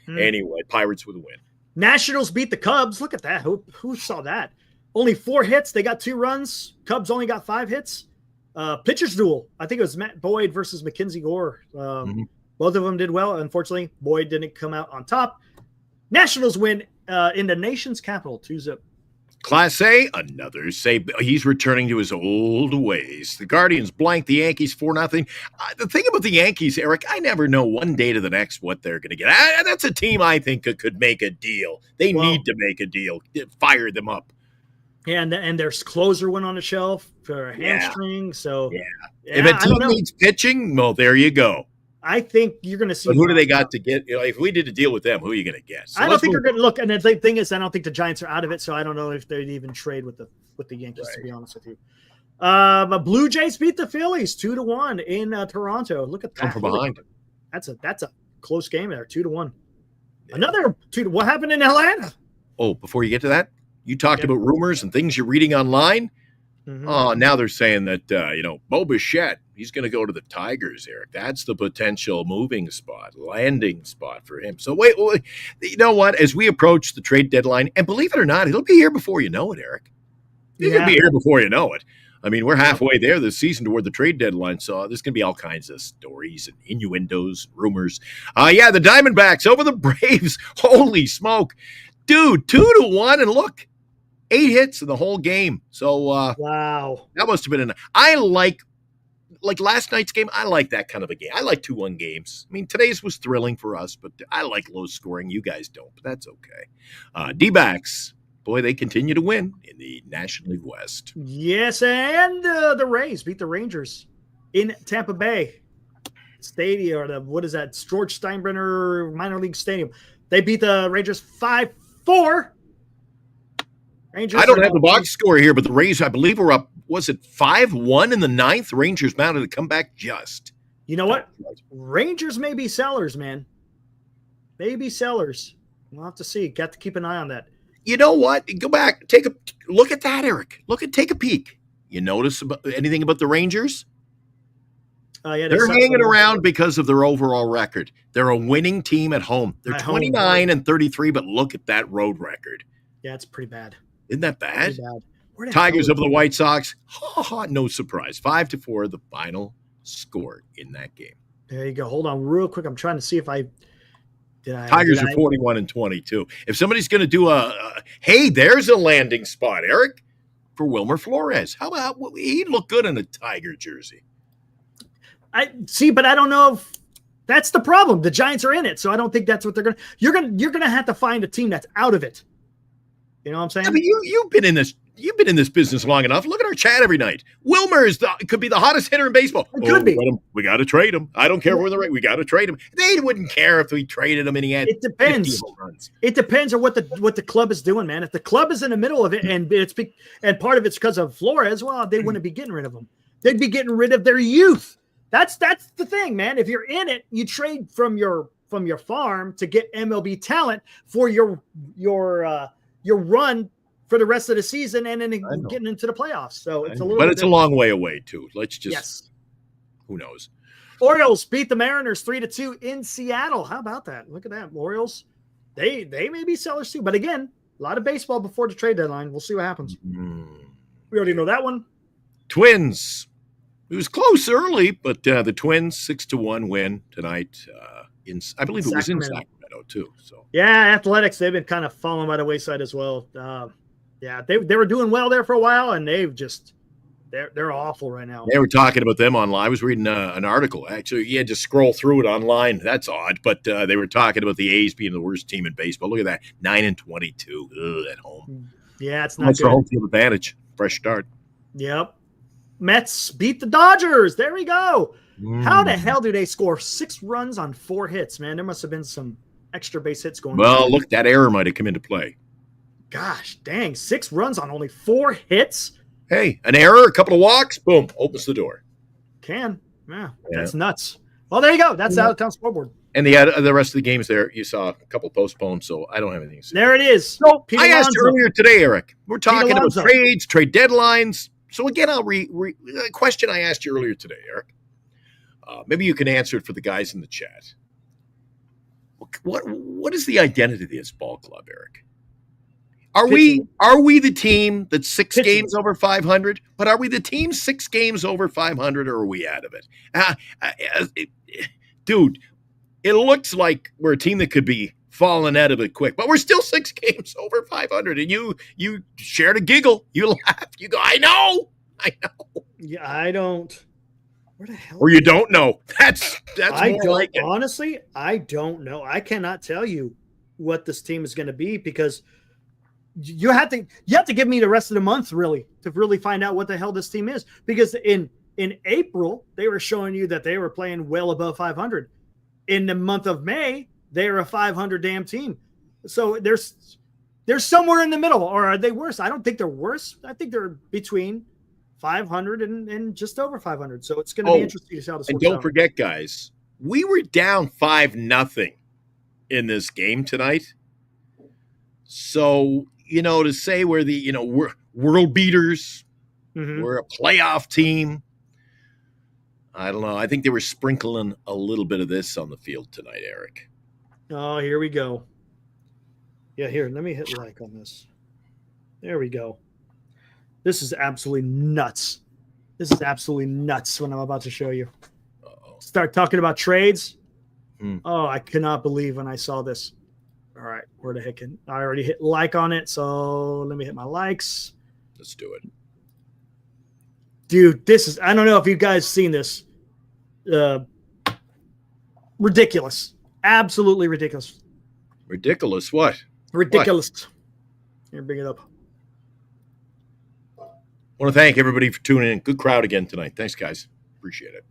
anyway, Pirates with a win. Nationals beat the Cubs. Look at that. Who saw that? Only 4 hits. They got 2 runs. Cubs only got 5 hits. Pitchers duel. I think it was Matt Boyd versus Mackenzie Gore. Both of them did well. Unfortunately, Boyd didn't come out on top. Nationals win in the nation's capital, 2-0. Class A, another say he's returning to his old ways. The Guardians blanked the Yankees 4-0. The thing about the Yankees, Eric, I never know one day to the next what they're going to get. That's a team I think could make a deal. They need to make a deal. Fire them up. Yeah, and their closer went on the shelf for a hamstring. So if a team needs pitching, well, there you go. I think you're going to see. But who do they got to get? If we did a deal with them, who are you going to get? So I don't think they're going to look. And the thing is, I don't think the Giants are out of it. So I don't know if they'd even trade with the Yankees. Right. To be honest with you, Blue Jays beat the Phillies 2-1 in Toronto. Look at that. Come from behind. That's a close game there. 2-1. Yeah. Another 2. What happened in Atlanta? Oh, before you get to that, you talked about rumors and things you're reading online. Oh, now they're saying that, Bo Bichette, he's going to go to the Tigers, Eric. That's the potential moving spot, landing spot for him. So wait, you know what? As we approach the trade deadline, and believe it or not, it'll be here before you know it, Eric. It'll be here before you know it. I mean, we're halfway there this season toward the trade deadline, so there's going to be all kinds of stories and innuendos, rumors. The Diamondbacks over the Braves. Holy smoke. Dude, 2-1, and look. 8 hits in the whole game. So wow, that must have been I like last night's game. I like that kind of a game. I like 2-1 games. I mean, today's was thrilling for us, but I like low scoring. You guys don't, but that's okay. D-backs, boy, they continue to win in the National League West. Yes, and the Rays beat the Rangers in Tampa Bay Stadium, or what is that? George Steinbrenner Minor League Stadium. They beat the Rangers 5-4. Rangers, I don't have the box score here, but the Rays, I believe, were up, was it 5-1 in the 9th? Rangers mounted a comeback just. You know what? Rangers may be sellers, man. Maybe sellers. We'll have to see. Got to keep an eye on that. You know what? Go back. Look at that, Eric. Take a peek. You notice anything about the Rangers? They're hanging around because of their overall record. They're a winning team at home. They're 29-33, but look at that road record. Yeah, it's pretty bad. Isn't that bad? Tigers over the White Sox. No surprise. 5-4, the final score in that game. There you go. Hold on real quick. I'm trying to see if Tigers are 41-22. If somebody's going to do hey, there's a landing spot, Eric, for Wilmer Flores. How about he'd look good in a Tiger jersey? I see, but I don't know if that's the problem. The Giants are in it, so I don't think that's what they're going to. You're going to have to find a team that's out of it. You know what I'm saying? I mean, you've been in this business long enough. Look at our chat every night. Wilmer could be the hottest hitter in baseball. It could be. We got to trade him. I don't care where they're right. We got to trade him. They wouldn't care if we traded him and he had. It depends. It depends on what the club is doing, man. If the club is in the middle of it and part of it's because of Flores, well, they wouldn't be getting rid of him. They'd be getting rid of their youth. That's the thing, man. If you're in it, you trade from your from your farm to get MLB talent for your run for the rest of the season and then getting into the playoffs. So it's a little, but it's a long way away too. Let's just, who knows? Orioles beat the Mariners 3-2 in Seattle. How about that? Look at that. Orioles, they may be sellers too, but again, a lot of baseball before the trade deadline. We'll see what happens. We already know that one. Twins. It was close early, but the Twins 6-1 win tonight. I believe it was in Sacramento too. So yeah, Athletics, they've been kind of falling by the wayside as well. Yeah, they were doing well there for a while, and they've just they're awful right now. They were talking about them online. I was reading an article. Actually, you had to scroll through it online. That's odd, but they were talking about the A's being the worst team in baseball. Look at that, 9-22 at home. Yeah, it's not That's good. the home field advantage. Fresh start. Yep. Mets beat the Dodgers. There we go. How the hell do they score 6 runs on 4 hits, man? There must have been some extra base hits going on. Well, look, that error might have come into play. Gosh, dang, 6 runs on only 4 hits? Hey, an error, a couple of walks, boom, opens the door. Yeah, that's nuts. Well, there you go. That's the out-of-town scoreboard. And the rest of the games there, you saw a couple postponed, so I don't have anything to say. There it is. No, I asked earlier today, Eric. We're talking about trades, trade deadlines. So again, I'll a question I asked you earlier today, Eric. Maybe you can answer it for the guys in the chat. What is the identity of this ball club, Eric? Are we the team that's 6 games over 500? But are we the team 6 games over 500, or are we out of it? Dude, it looks like we're a team that could be falling out of it quick, but we're still 6 games over 500. And you shared a giggle, you laughed, you go, I know. Yeah, I don't. Where the hell? Or you don't know. That's I more don't like it. honestly. I don't know. I cannot tell you what this team is going to be because you have to give me the rest of the month really to really find out what the hell this team is. Because in April they were showing you that they were playing well above 500. In the month of May they were a 500 damn team. So they're somewhere in the middle, or are they worse? I don't think they're worse. I think they're between 500 and just over 500. So it's going to be interesting to see how this works out. And don't forget, guys, we were down 5-0 in this game tonight. So, to say we're we're world beaters, we're a playoff team. I don't know. I think they were sprinkling a little bit of this on the field tonight, Eric. Oh, here we go. Yeah, here, let me hit like on this. There we go. This is absolutely nuts. This is absolutely nuts what I'm about to show you. Start talking about trades. Oh, I cannot believe when I saw this. All right, where the heck? I already hit like on it, so let me hit my likes. Let's do it. Dude, this is, I don't know if you guys seen this. Ridiculous. Absolutely ridiculous. Ridiculous what? Ridiculous. What? Here, bring it up. I want to thank everybody for tuning in. Good crowd again tonight. Thanks, guys. Appreciate it.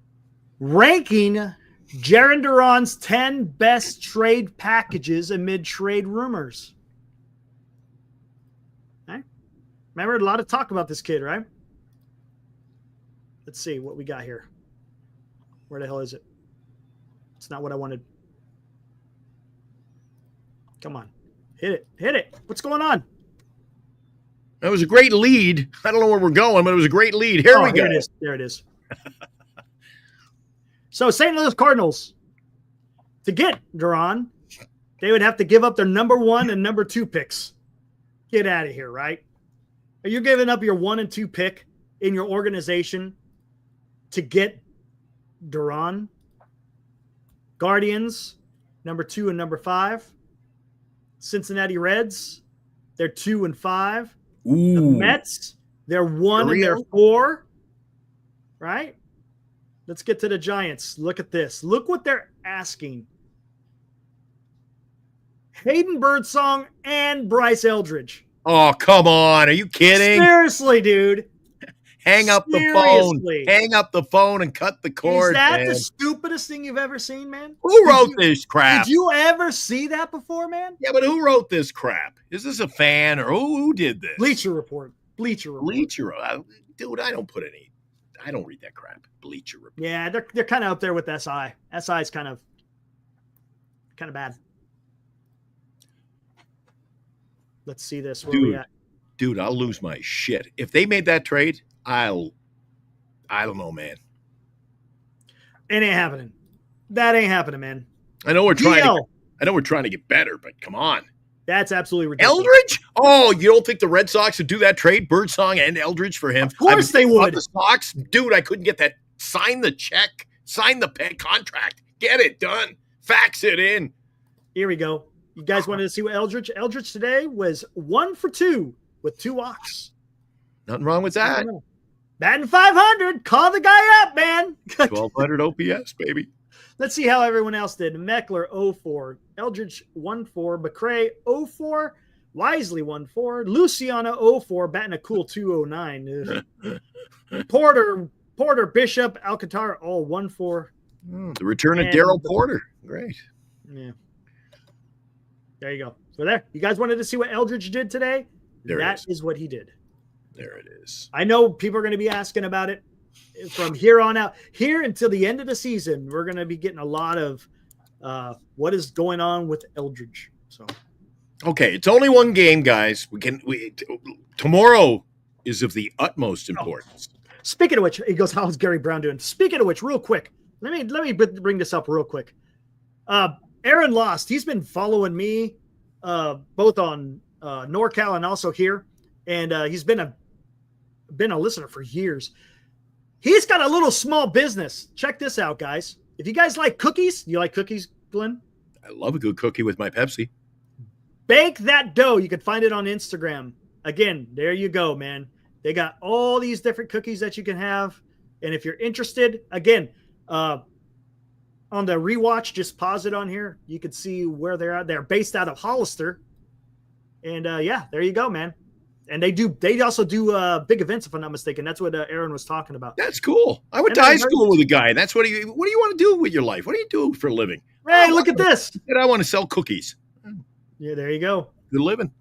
Ranking Jarren Duran's 10 best trade packages amid trade rumors. Okay. Remember, a lot of talk about this kid, right? Let's see what we got here. Where the hell is it? It's not what I wanted. Come on. Hit it. Hit it. What's going on? That was a great lead. I don't know where we're going, but it was a great lead. Here we go. There it is. There it is. So St. Louis Cardinals, to get Duran, they would have to give up their number 1 and number 2 picks. Get out of here, right? Are you giving up your 1 and 2 pick in your organization to get Duran? Guardians, number 2 and number 5. Cincinnati Reds, they're 2 and 5. Ooh. The Mets, they're 1 and they're 4. Right? Let's get to the Giants. Look at this. Look what they're asking. Hayden Birdsong and Bryce Eldridge. Oh, come on. Are you kidding? Seriously, dude. Hang up the phone. Hang up the phone and cut the cord. Is that man. the stupidest thing you've ever seen, man? Who wrote this crap? Did you ever see that before, man? Yeah, but who wrote this crap? Is this a fan or who did this? Bleacher Report. Bleacher Report. Dude, I don't read that crap. Bleacher Report. Yeah, they're kind of up there with SI. SI is kind of Kind of bad. Let's see this. Where we at? Dude, I'll lose my shit. If they made that trade, I don't know, man. It ain't happening. That ain't happening, man. I know we're trying to get better, but come on. That's absolutely ridiculous. Eldridge? Oh, you don't think the Red Sox would do that trade? Birdsong and Eldridge for him? Of course they would. The Sox? Dude, I couldn't get that. Sign the check. Sign the contract. Get it done. Fax it in. Here we go. You guys wanted to see what Eldridge? Eldridge today was 1 for 2 with 2 walks. Nothing wrong with that. Batting 500. Call the guy up, man. 1,200 OPS, baby. Let's see how everyone else did. Meckler 0-4, Eldridge 1-4, McCray 0-4, Wisely 1-4, Luciano 0-4, batting a cool 209. Porter, Bishop, Alcantara all 1-4. The return of Daryl Porter. Great. Yeah. There you go. So there. You guys wanted to see what Eldridge did today? That is what he did. There it is. I know people are going to be asking about it. From here on out, here until the end of the season, we're going to be getting a lot of what is going on with Eldridge. So, okay, it's only one game, guys. Tomorrow is of the utmost importance. Speaking of which, he goes, "How's Gary Brown doing?" Speaking of which, real quick, let me bring this up real quick. Aaron Lost. He's been following me both on NorCal and also here, and he's been a listener for years. He's got a little small business. Check this out, guys. If you guys like cookies, you like cookies, Glenn? I love a good cookie with my Pepsi. Bake that dough. You can find it on Instagram. Again, there you go, man. They got all these different cookies that you can have. And if you're interested, again, on the rewatch, just pause it on here. You can see where they're at. They're based out of Hollister. And yeah, there you go, man. And they also do big events, if I'm not mistaken. That's what Aaron was talking about. That's cool. I went to high school with a guy. That's what do you want to do with your life? What do you do for a living? Hey, look at this. I want to sell cookies. Yeah, there you go. Good living.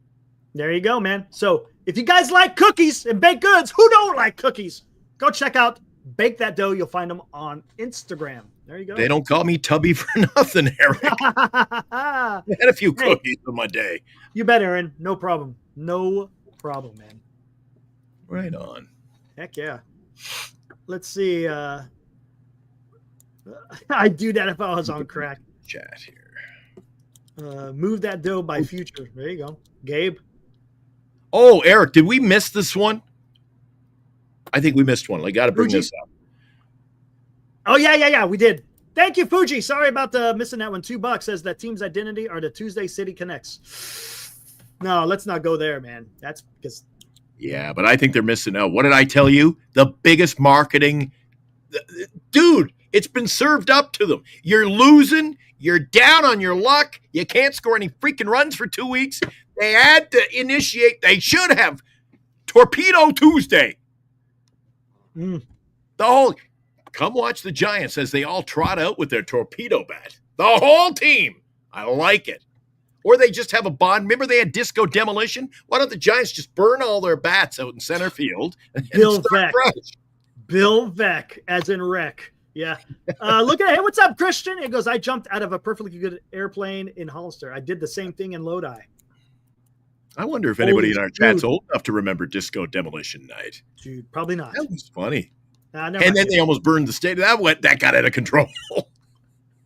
There you go, man. So if you guys like cookies and baked goods, who don't like cookies? Go check out Bake That Dough. You'll find them on Instagram. There you go. They don't call me Tubby for nothing, Eric. I had a few cookies in my day. You bet, Aaron. No problem. No problem, man. Right on. Heck yeah. Let's see. I'd do that if I was on crack. Chat here. Move that dough by future. There you go. Gabe. Oh, Eric, did we miss this one? I think we missed one. I got to bring this up. Oh, yeah. We did. Thank you, Fuji. Sorry about missing that one. $2 says that team's identity are the Tuesday City Connects. No, let's not go there, man. That's because. Yeah, but I think they're missing out. What did I tell you? The biggest marketing. Dude, it's been served up to them. You're losing. You're down on your luck. You can't score any freaking runs for 2 weeks. They had to initiate. They should have Torpedo Tuesday. The whole. Come watch the Giants as they all trot out with their torpedo bat. The whole team. I like it. Or they just have a bond. Remember they had disco demolition? Why don't the Giants just burn all their bats out in center field? Bill Veck. Bill Veck, as in wreck. Yeah. Look at it. Hey, what's up, Christian? It goes, I jumped out of a perfectly good airplane in Hollister. I did the same thing in Lodi. I wonder if anybody in our chat's old enough to remember disco demolition night. Dude, probably not. That was funny. And then they almost burned the stadium. That got out of control.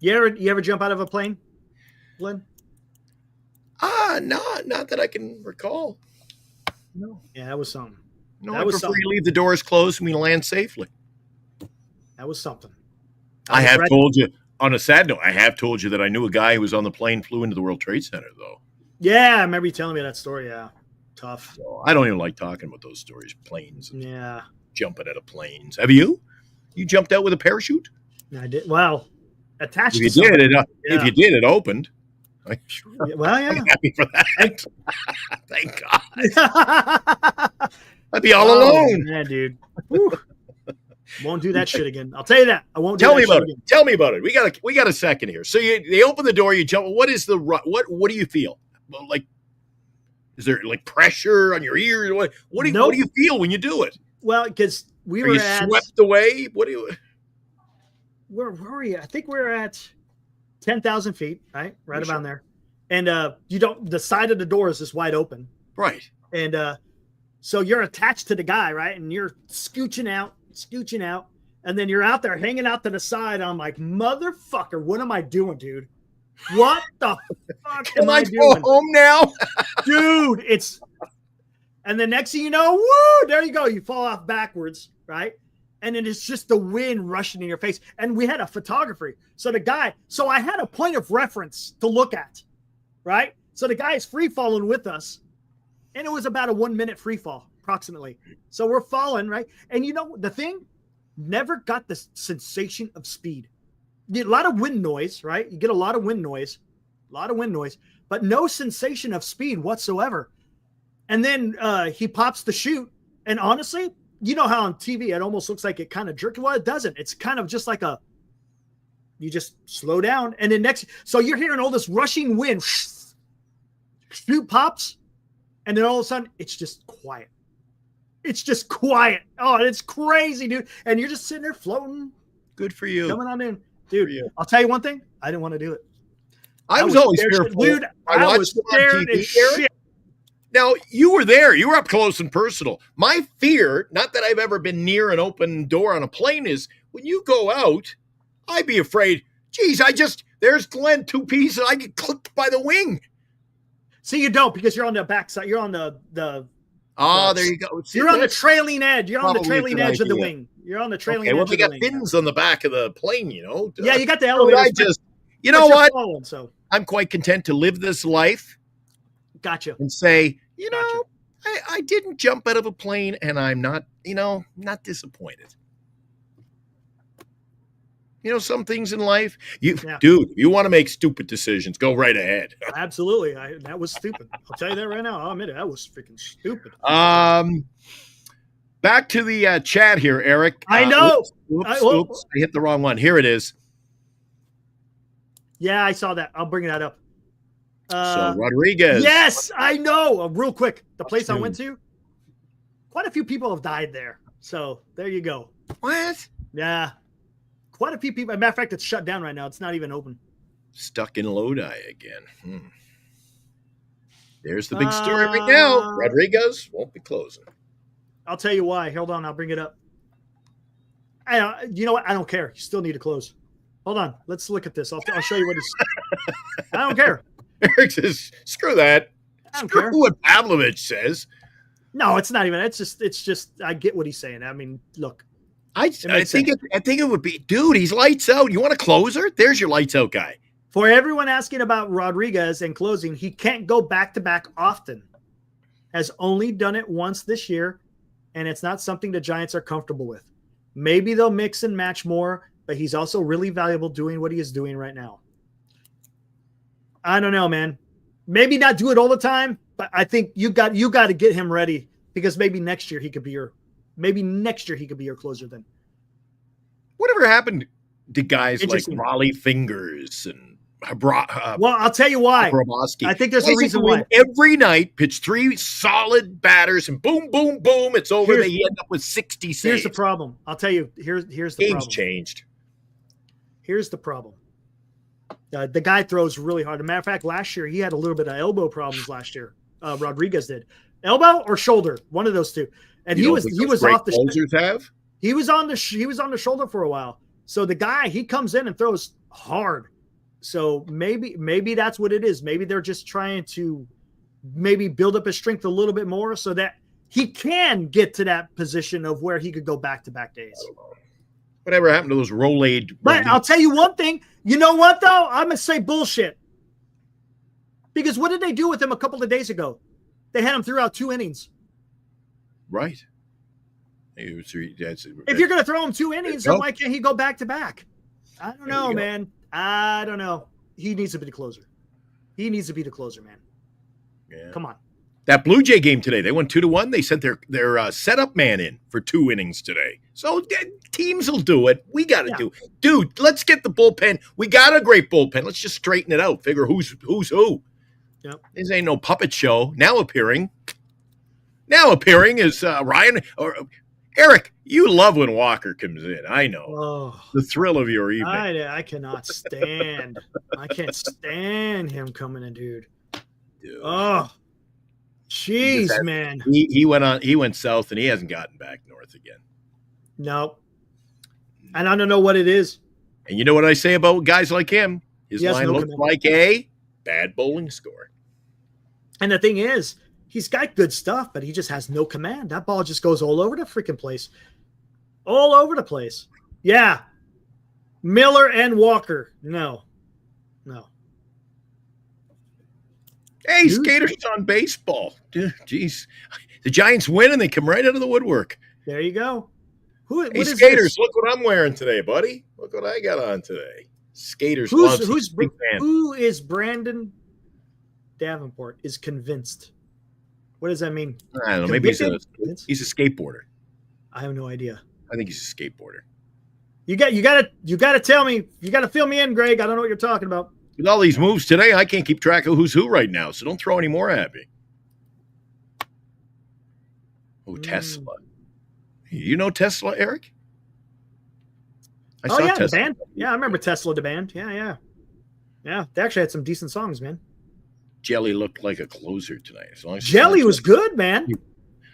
You ever jump out of a plane, Glenn? Not that I can recall. No. Yeah, that was something. No, I prefer you leave the doors closed and we land safely. That was something. I have told you, on a sad note, I have told you that I knew a guy who was on the plane, flew into the World Trade Center, though. Yeah, I remember you telling me that story. Yeah. Tough. So I don't even like talking about those stories. Planes. Yeah. Jumping out of planes. Have you? You jumped out with a parachute? I did. Well, attached if you did, if you did, it opened. Well, yeah. I'm happy for that. Thank God. I'd be all alone. Yeah, dude. Won't do that shit again. I'll tell you that. I won't do Tell that me about shit it. again. Tell me about it. We got a second here. So they open the door, you jump. What is what do you feel? Like, is there like pressure on your ears? What do you feel when you do it? Well, because we were swept away. What do you? Where were you? I think we're at. 10,000 feet, right? Right Sure. about there. And the side of the door is just wide open. Right. And so you're attached to the guy, right? And you're scooching out. And then you're out there hanging out to the side. I'm like, motherfucker, what am I doing, dude? What the fuck Can am I I go doing? home now? Dude, and the next thing you know, woo, there you go. You fall off backwards, right? And then it's just the wind rushing in your face. And we had a photographer. So I had a point of reference to look at, right? So the guy is free falling with us. And it was about a 1 minute free fall, approximately. So we're falling, right? And the thing never got the sensation of speed. You get a lot of wind noise, right? You get a lot of wind noise, but no sensation of speed whatsoever. And then he pops the chute. And honestly, you know how on TV it almost looks like it kind of jerks. Well, it doesn't. It's kind of just like you just slow down. And then so you're hearing all this rushing wind. Chute pops. And then all of a sudden, it's just quiet. Oh, it's crazy, dude. And you're just sitting there floating. Good for you. Coming on in. Dude, I'll tell you one thing. I didn't want to do it. I was always scared, fearful. dude. I was scared as shit. Now, you were there. You were up close and personal. My fear, not that I've ever been near an open door on a plane, is when you go out, I'd be afraid, geez, there's Glenn, 2 pieces. I get clipped by the wing. See, you don't, because you're on the backside. You're on the there you go. See, you're on the trailing edge. You're on the probably a trailing good edge of the idea. wing. You're on the trailing Okay, edge well, of they the got wing. fins on the back of the plane, you know. Yeah, you got the So elevator. you know what? Falling, so I'm quite content to live this life gotcha. and say, I didn't jump out of a plane, and I'm not disappointed. Some things in life, dude, if you want to make stupid decisions, go right ahead. Absolutely. That was stupid. I'll tell you that right now. I'll admit it. That was freaking stupid. Back to the chat here, Eric. I know. Oops. I hit the wrong one. Here it is. Yeah, I saw that. I'll bring that up. So Rodriguez. Yes, I know. Real quick, the place I went to, quite a few people have died there. So there you go. What? Yeah. Quite a few people. As a matter of fact, it's shut down right now. It's not even open. Stuck in Lodi again. There's the big story right now. Rodriguez won't be closing. I'll tell you why. Hold on. I'll bring it up. You know what? I don't care. You still need to close. Hold on. Let's look at this. I'll show you what he's. I don't care. Eric says, screw that. I don't Screw care. what Pavlovich says. No, it's not even. It's just. I get what he's saying. I mean, look. I think it would be, dude, he's lights out. You want a closer? There's your lights out guy. For everyone asking about Rodriguez and closing, he can't go back-to-back often. Has only done it once this year, and it's not something the Giants are comfortable with. Maybe they'll mix and match more, but he's also really valuable doing what he is doing right now. I don't know, man. Maybe not do it all the time, but I think you got to get him ready, because maybe next year he could be your closer then. Whatever happened to guys like Interesting. Raleigh Fingers and Well, I'll tell you why. Grabowski? I think there's a reason why. Every night, pitch 3 solid batters, and boom, boom, boom, it's over. They end up with 60 saves. Here's the problem. I'll tell you. Here's the Game's problem. changed. Here's the problem. The guy throws really hard. As a matter of fact, last year he had a little bit of elbow problems. Last year, Rodriguez did. Elbow or shoulder, one of those two. And he was off the. Closers have. He was on the shoulder for a while. So the guy, he comes in and throws hard. So maybe that's what it is. Maybe they're just trying to maybe build up his strength a little bit more so that he can get to that position of where he could go back-to-back days. Whatever happened to those Rolade? But I'll tell you one thing. You know what, though? I'm going to say bullshit. Because what did they do with him a couple of days ago? They had him throughout 2 innings. Right. If you're going to throw him 2 innings, then why can't he go back-to-back? I don't know, man. I don't know. He needs to be the closer. He needs to be the closer, man. Yeah. Come on. That Blue Jay game today, they won 2-1. They sent their setup man in for 2 innings today. So teams will do it. We got to do it. Dude, let's get the bullpen. We got a great bullpen. Let's just straighten it out. Figure who's who. Yep. This ain't no puppet show. Now appearing is Ryan. Or Eric, you love when Walker comes in. I know. Oh, The thrill of your evening. I cannot stand. I can't stand him coming in, dude. Dude. Oh, jeez, man. He went south and he hasn't gotten back north again. No. And I don't know what it is. And you know what I say about guys like him? His Yes, line no looks comment. like a bad bowling score. And the thing is, he's got good stuff, but he just has no command. That ball just goes all over the freaking place. All over the place. Yeah. Miller and Walker. No. Hey, Dude. Skaters on baseball. Dude, jeez. The Giants win and they come right out of the woodwork. There you go. What Hey, is Skaters, this? look what I'm wearing today, buddy. Look what I got on today. Skaters Who's big fan. who is Brandon Davenport is convinced? What does that mean? I don't know. Maybe he's a Convinced? skateboarder. I have no idea. I think he's a skateboarder. You got to tell me. You got to fill me in, Greg. I don't know what you're talking about. With all these moves today, I can't keep track of who's who right now, so don't throw any more at me. Oh, Tesla. You know Tesla, Eric? I saw The Tesla. band. Yeah, I remember Tesla, the band. Yeah. They actually had some decent songs, man. Jelly looked like a closer tonight. As long as Jelly was good, man.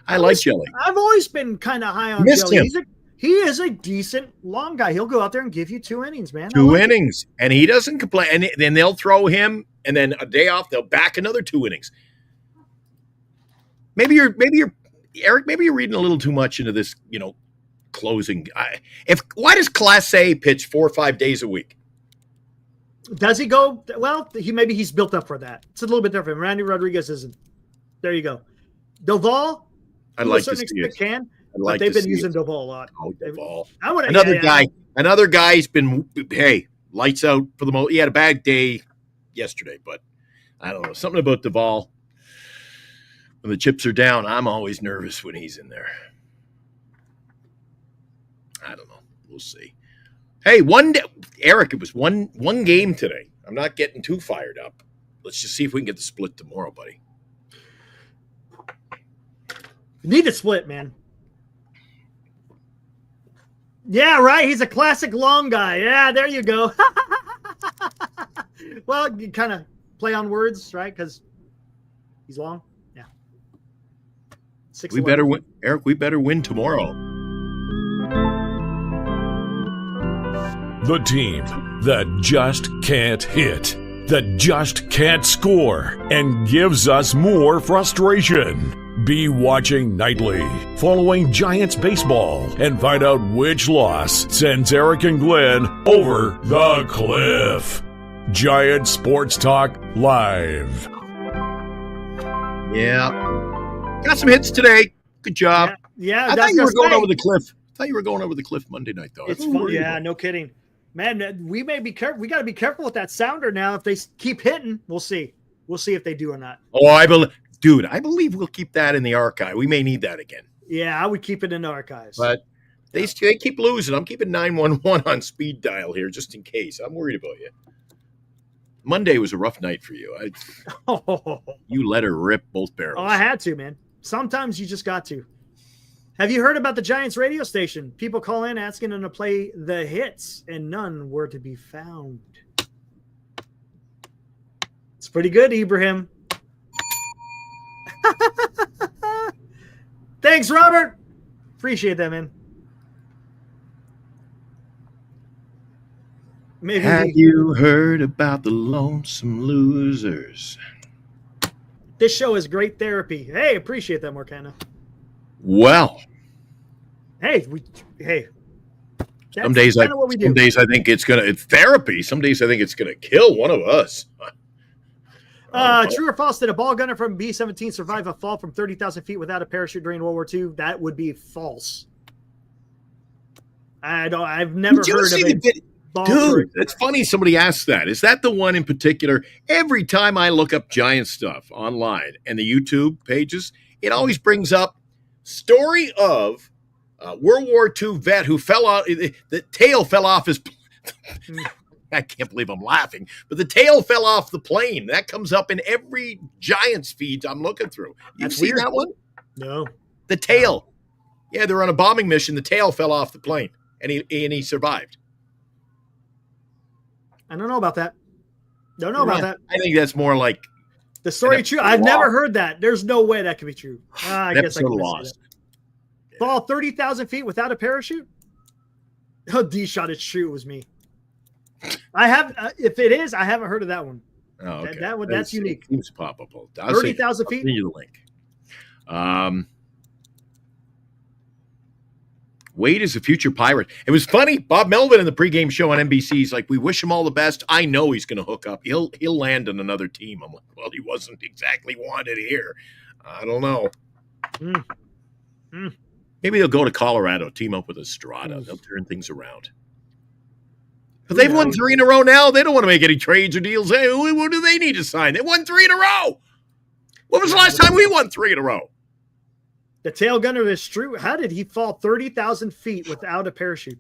I like Jelly. I've always been kind of high on Missed Jelly. him. He is a decent long guy. He'll go out there and give you 2 innings, man. I Two like it. innings, and he doesn't complain. And then they'll throw him, and then a day off, they'll back another 2 innings. Maybe you're Eric. Maybe you're reading a little too much into this, closing. Why does Class A pitch 4 or 5 days a week? Does he go? Well, he's built up for that. It's a little bit different. Randy Rodriguez isn't. There you go. Doval, I'd to like a to certain see extent, it. can. I'd like But they've to been see using it. Doval a lot. Oh, Doval. I would Another guy's been lights out for the most. He had a bad day yesterday, but I don't know, something about Doval. When the chips are down, I'm always nervous when he's in there. I don't know. We'll see. Hey, one day, Eric, it was one game today. I'm not getting too fired up. Let's just see if we can get the split tomorrow, buddy. Need to split, man. Yeah, right. He's a classic long guy. Yeah, there you go. Well, you kind of play on words, right? Because he's long. Yeah. 6'11". We better win, Eric. We better win tomorrow. The team that just can't hit, that just can't score, and gives us more frustration. Be watching nightly, following Giants baseball, and find out which loss sends Eric and Glenn over the cliff. Giant Sports Talk Live. Yeah. Got some hits today. Good job. Yeah, I that's thought you were gonna going say. over the cliff. I thought you were going over the cliff Monday night, though. It's fun. Yeah, no kidding. Man, we may be careful. We got to be careful with that sounder now. If they keep hitting, we'll see. We'll see if they do or not. Oh, I believe we'll keep that in the archive. We may need that again. Yeah, I would keep it in the archives. But they keep losing. I'm keeping 911 on speed dial here just in case. I'm worried about you. Monday was a rough night for you. You let her rip both barrels. Oh, I had to, man. Sometimes you just got to. Have you heard about the Giants radio station? People call in asking them to play the hits, and none were to be found. It's pretty good, Ibrahim. Thanks, Robert. Appreciate that, man. Maybe Have you heard about the lonesome losers? this show is great therapy. Hey, appreciate that, Morcana. Well, Hey. some days kinda what we do. I think it's therapy. Some days I think it's gonna kill one of us. True or false? Did a ball gunner from B-17 survive a fall from 30,000 feet without a parachute during World War II? That would be false. I've never Did you heard see of the it. bit? Dude, it's funny somebody asked that. Is that the one in particular? Every time I look up Giant stuff online and the YouTube pages, it always brings up story of World War II vet who fell out. The tail fell off his. I can't believe I'm laughing, but the tail fell off the plane. That comes up in every Giants feed I'm looking through. You That's see weird. that one? No. The tail. Yeah, they were on a bombing mission. The tail fell off the plane, and he survived. I don't know about that. Don't know about that. I think that's more like the story true. I've never heard that. There's no way that could be true. I guess I can lost. Fall 30,000 feet without a parachute? Oh, D-shot, it's true. It was me. I have, if it is, I haven't heard of that one. Oh, okay. That one, that's unique. Seems pop up. 30,000 feet? I'll send you the link. Wade is a future Pirate. It was funny. Bob Melvin in the pregame show on NBC, he's like, we wish him all the best. I know he's going to hook up. He'll land on another team. I'm like, well, he wasn't exactly wanted here. I don't know. Maybe they'll go to Colorado, team up with Estrada. They'll turn things around. But they've won 3 in a row now. They don't want to make any trades or deals. Hey, what do they need to sign? They won 3 in a row. When was the last time we won 3 in a row? The tail gunner is true. How did he fall 30,000 feet without a parachute?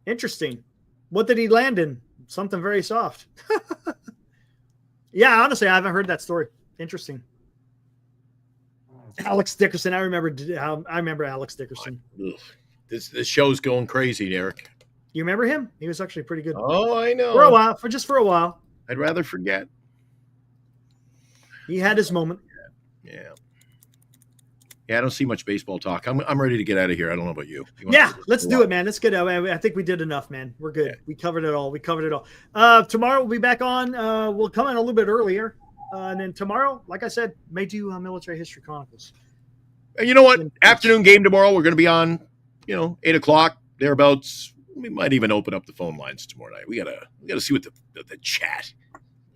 Interesting. What did he land in? Something very soft. Yeah, honestly, I haven't heard that story. Interesting. Alex Dickerson. I remember Alex Dickerson. This show's going crazy, Eric. You remember him? He was actually pretty good. Oh, I know. For a while. For a while. I'd rather forget. He had his moment. Yeah. Yeah, I don't see much baseball talk. I'm ready to get out of here. I don't know about you. Yeah, let's do it, man. Let's get out. I think we did enough, man. We're good. Yeah. We covered it all. Tomorrow we'll be back on. We'll come in a little bit earlier. And then tomorrow, like I said, may do Military History Chronicles. And you know what? Afternoon game tomorrow. We're going to be on, 8 o'clock, thereabouts. We might even open up the phone lines tomorrow night. We gotta see what the chat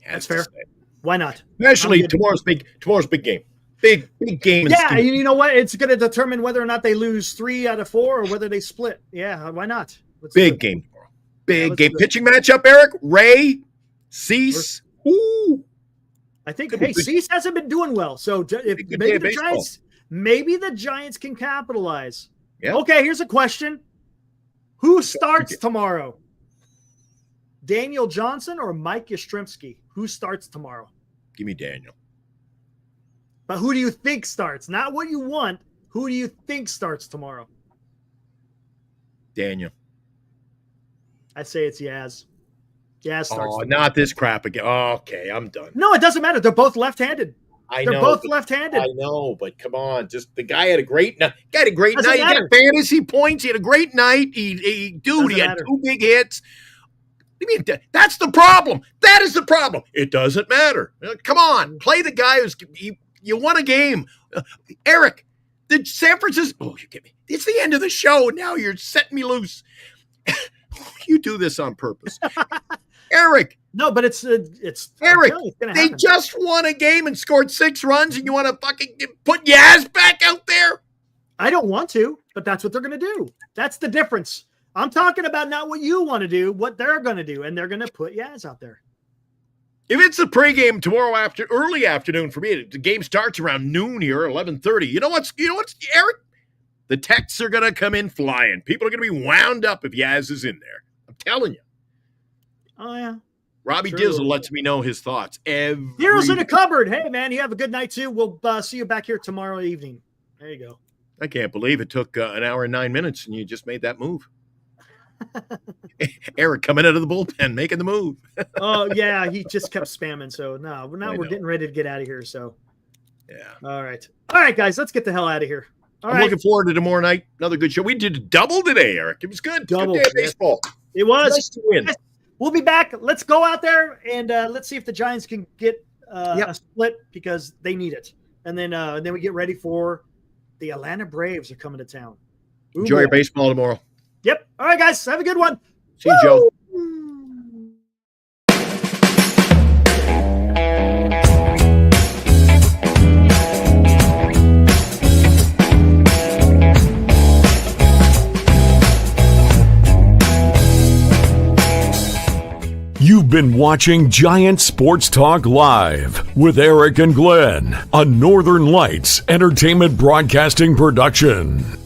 has. That's fair. To say. Why not? Especially tomorrow's big game. Big game. Yeah, you know what? It's going to determine whether or not they lose 3 out of 4 or whether they split. Yeah, why not? Big game tomorrow. Big game. Pitching matchup, Eric. Ray, Cease. Ooh. I think, Cease hasn't been doing well. So maybe the Giants can capitalize. Yeah. Okay, here's a question. Who starts tomorrow? Daniel Johnson or Mike Yastrzemski? Who starts tomorrow? Give me Daniel. But who do you think starts? Not what you want. Who do you think starts tomorrow? Daniel. I say it's Yaz. Yaz starts. Oh, not this crap again. Oh, okay, I'm done. No, it doesn't matter. They're both left-handed. They're both left-handed. I know, but come on. Just the guy had a great night. He had fantasy points. He had a great night. He had 2 big hits. I mean, that's the problem. That is the problem. It doesn't matter. Come on. Play the guy you won a game. Eric, the San Francisco. Oh, you get me. It's the end of the show. Now you're setting me loose. You do this on purpose. Eric. No, but it's Eric. They just won a game and scored 6 runs, and you want to fucking put Yaz back out there? I don't want to, but that's what they're going to do. That's the difference. I'm talking about not what you want to do, what they're going to do, and they're going to put Yaz out there. If it's a pregame tomorrow early afternoon for me, the game starts around noon here, 11:30. You know what's Eric? The texts are going to come in flying. People are going to be wound up if Yaz is in there. I'm telling you. Oh, yeah. Robbie Dizzle lets me know his thoughts. Heroes in the cupboard. Hey, man, you have a good night, too. We'll see you back here tomorrow evening. There you go. I can't believe it took an hour and 9 minutes, and you just made that move. Eric coming out of the bullpen, making the move. Oh, yeah, he just kept spamming. So, now we're getting ready to get out of here. So, yeah. All right, guys, let's get the hell out of here. I'm looking forward to tomorrow night. Another good show. We did a double today, Eric. It was good. Double. Good day of baseball. It was. Nice to win. We'll be back. Let's go out there and let's see if the Giants can get a split because they need it. And then we get ready for the Atlanta Braves are coming to town. Enjoy your baseball tomorrow. Yep. All right, guys. Have a good one. See you, Joe. You've been watching Giant Sports Talk Live with Eric and Glenn, a Northern Lights Entertainment Broadcasting production.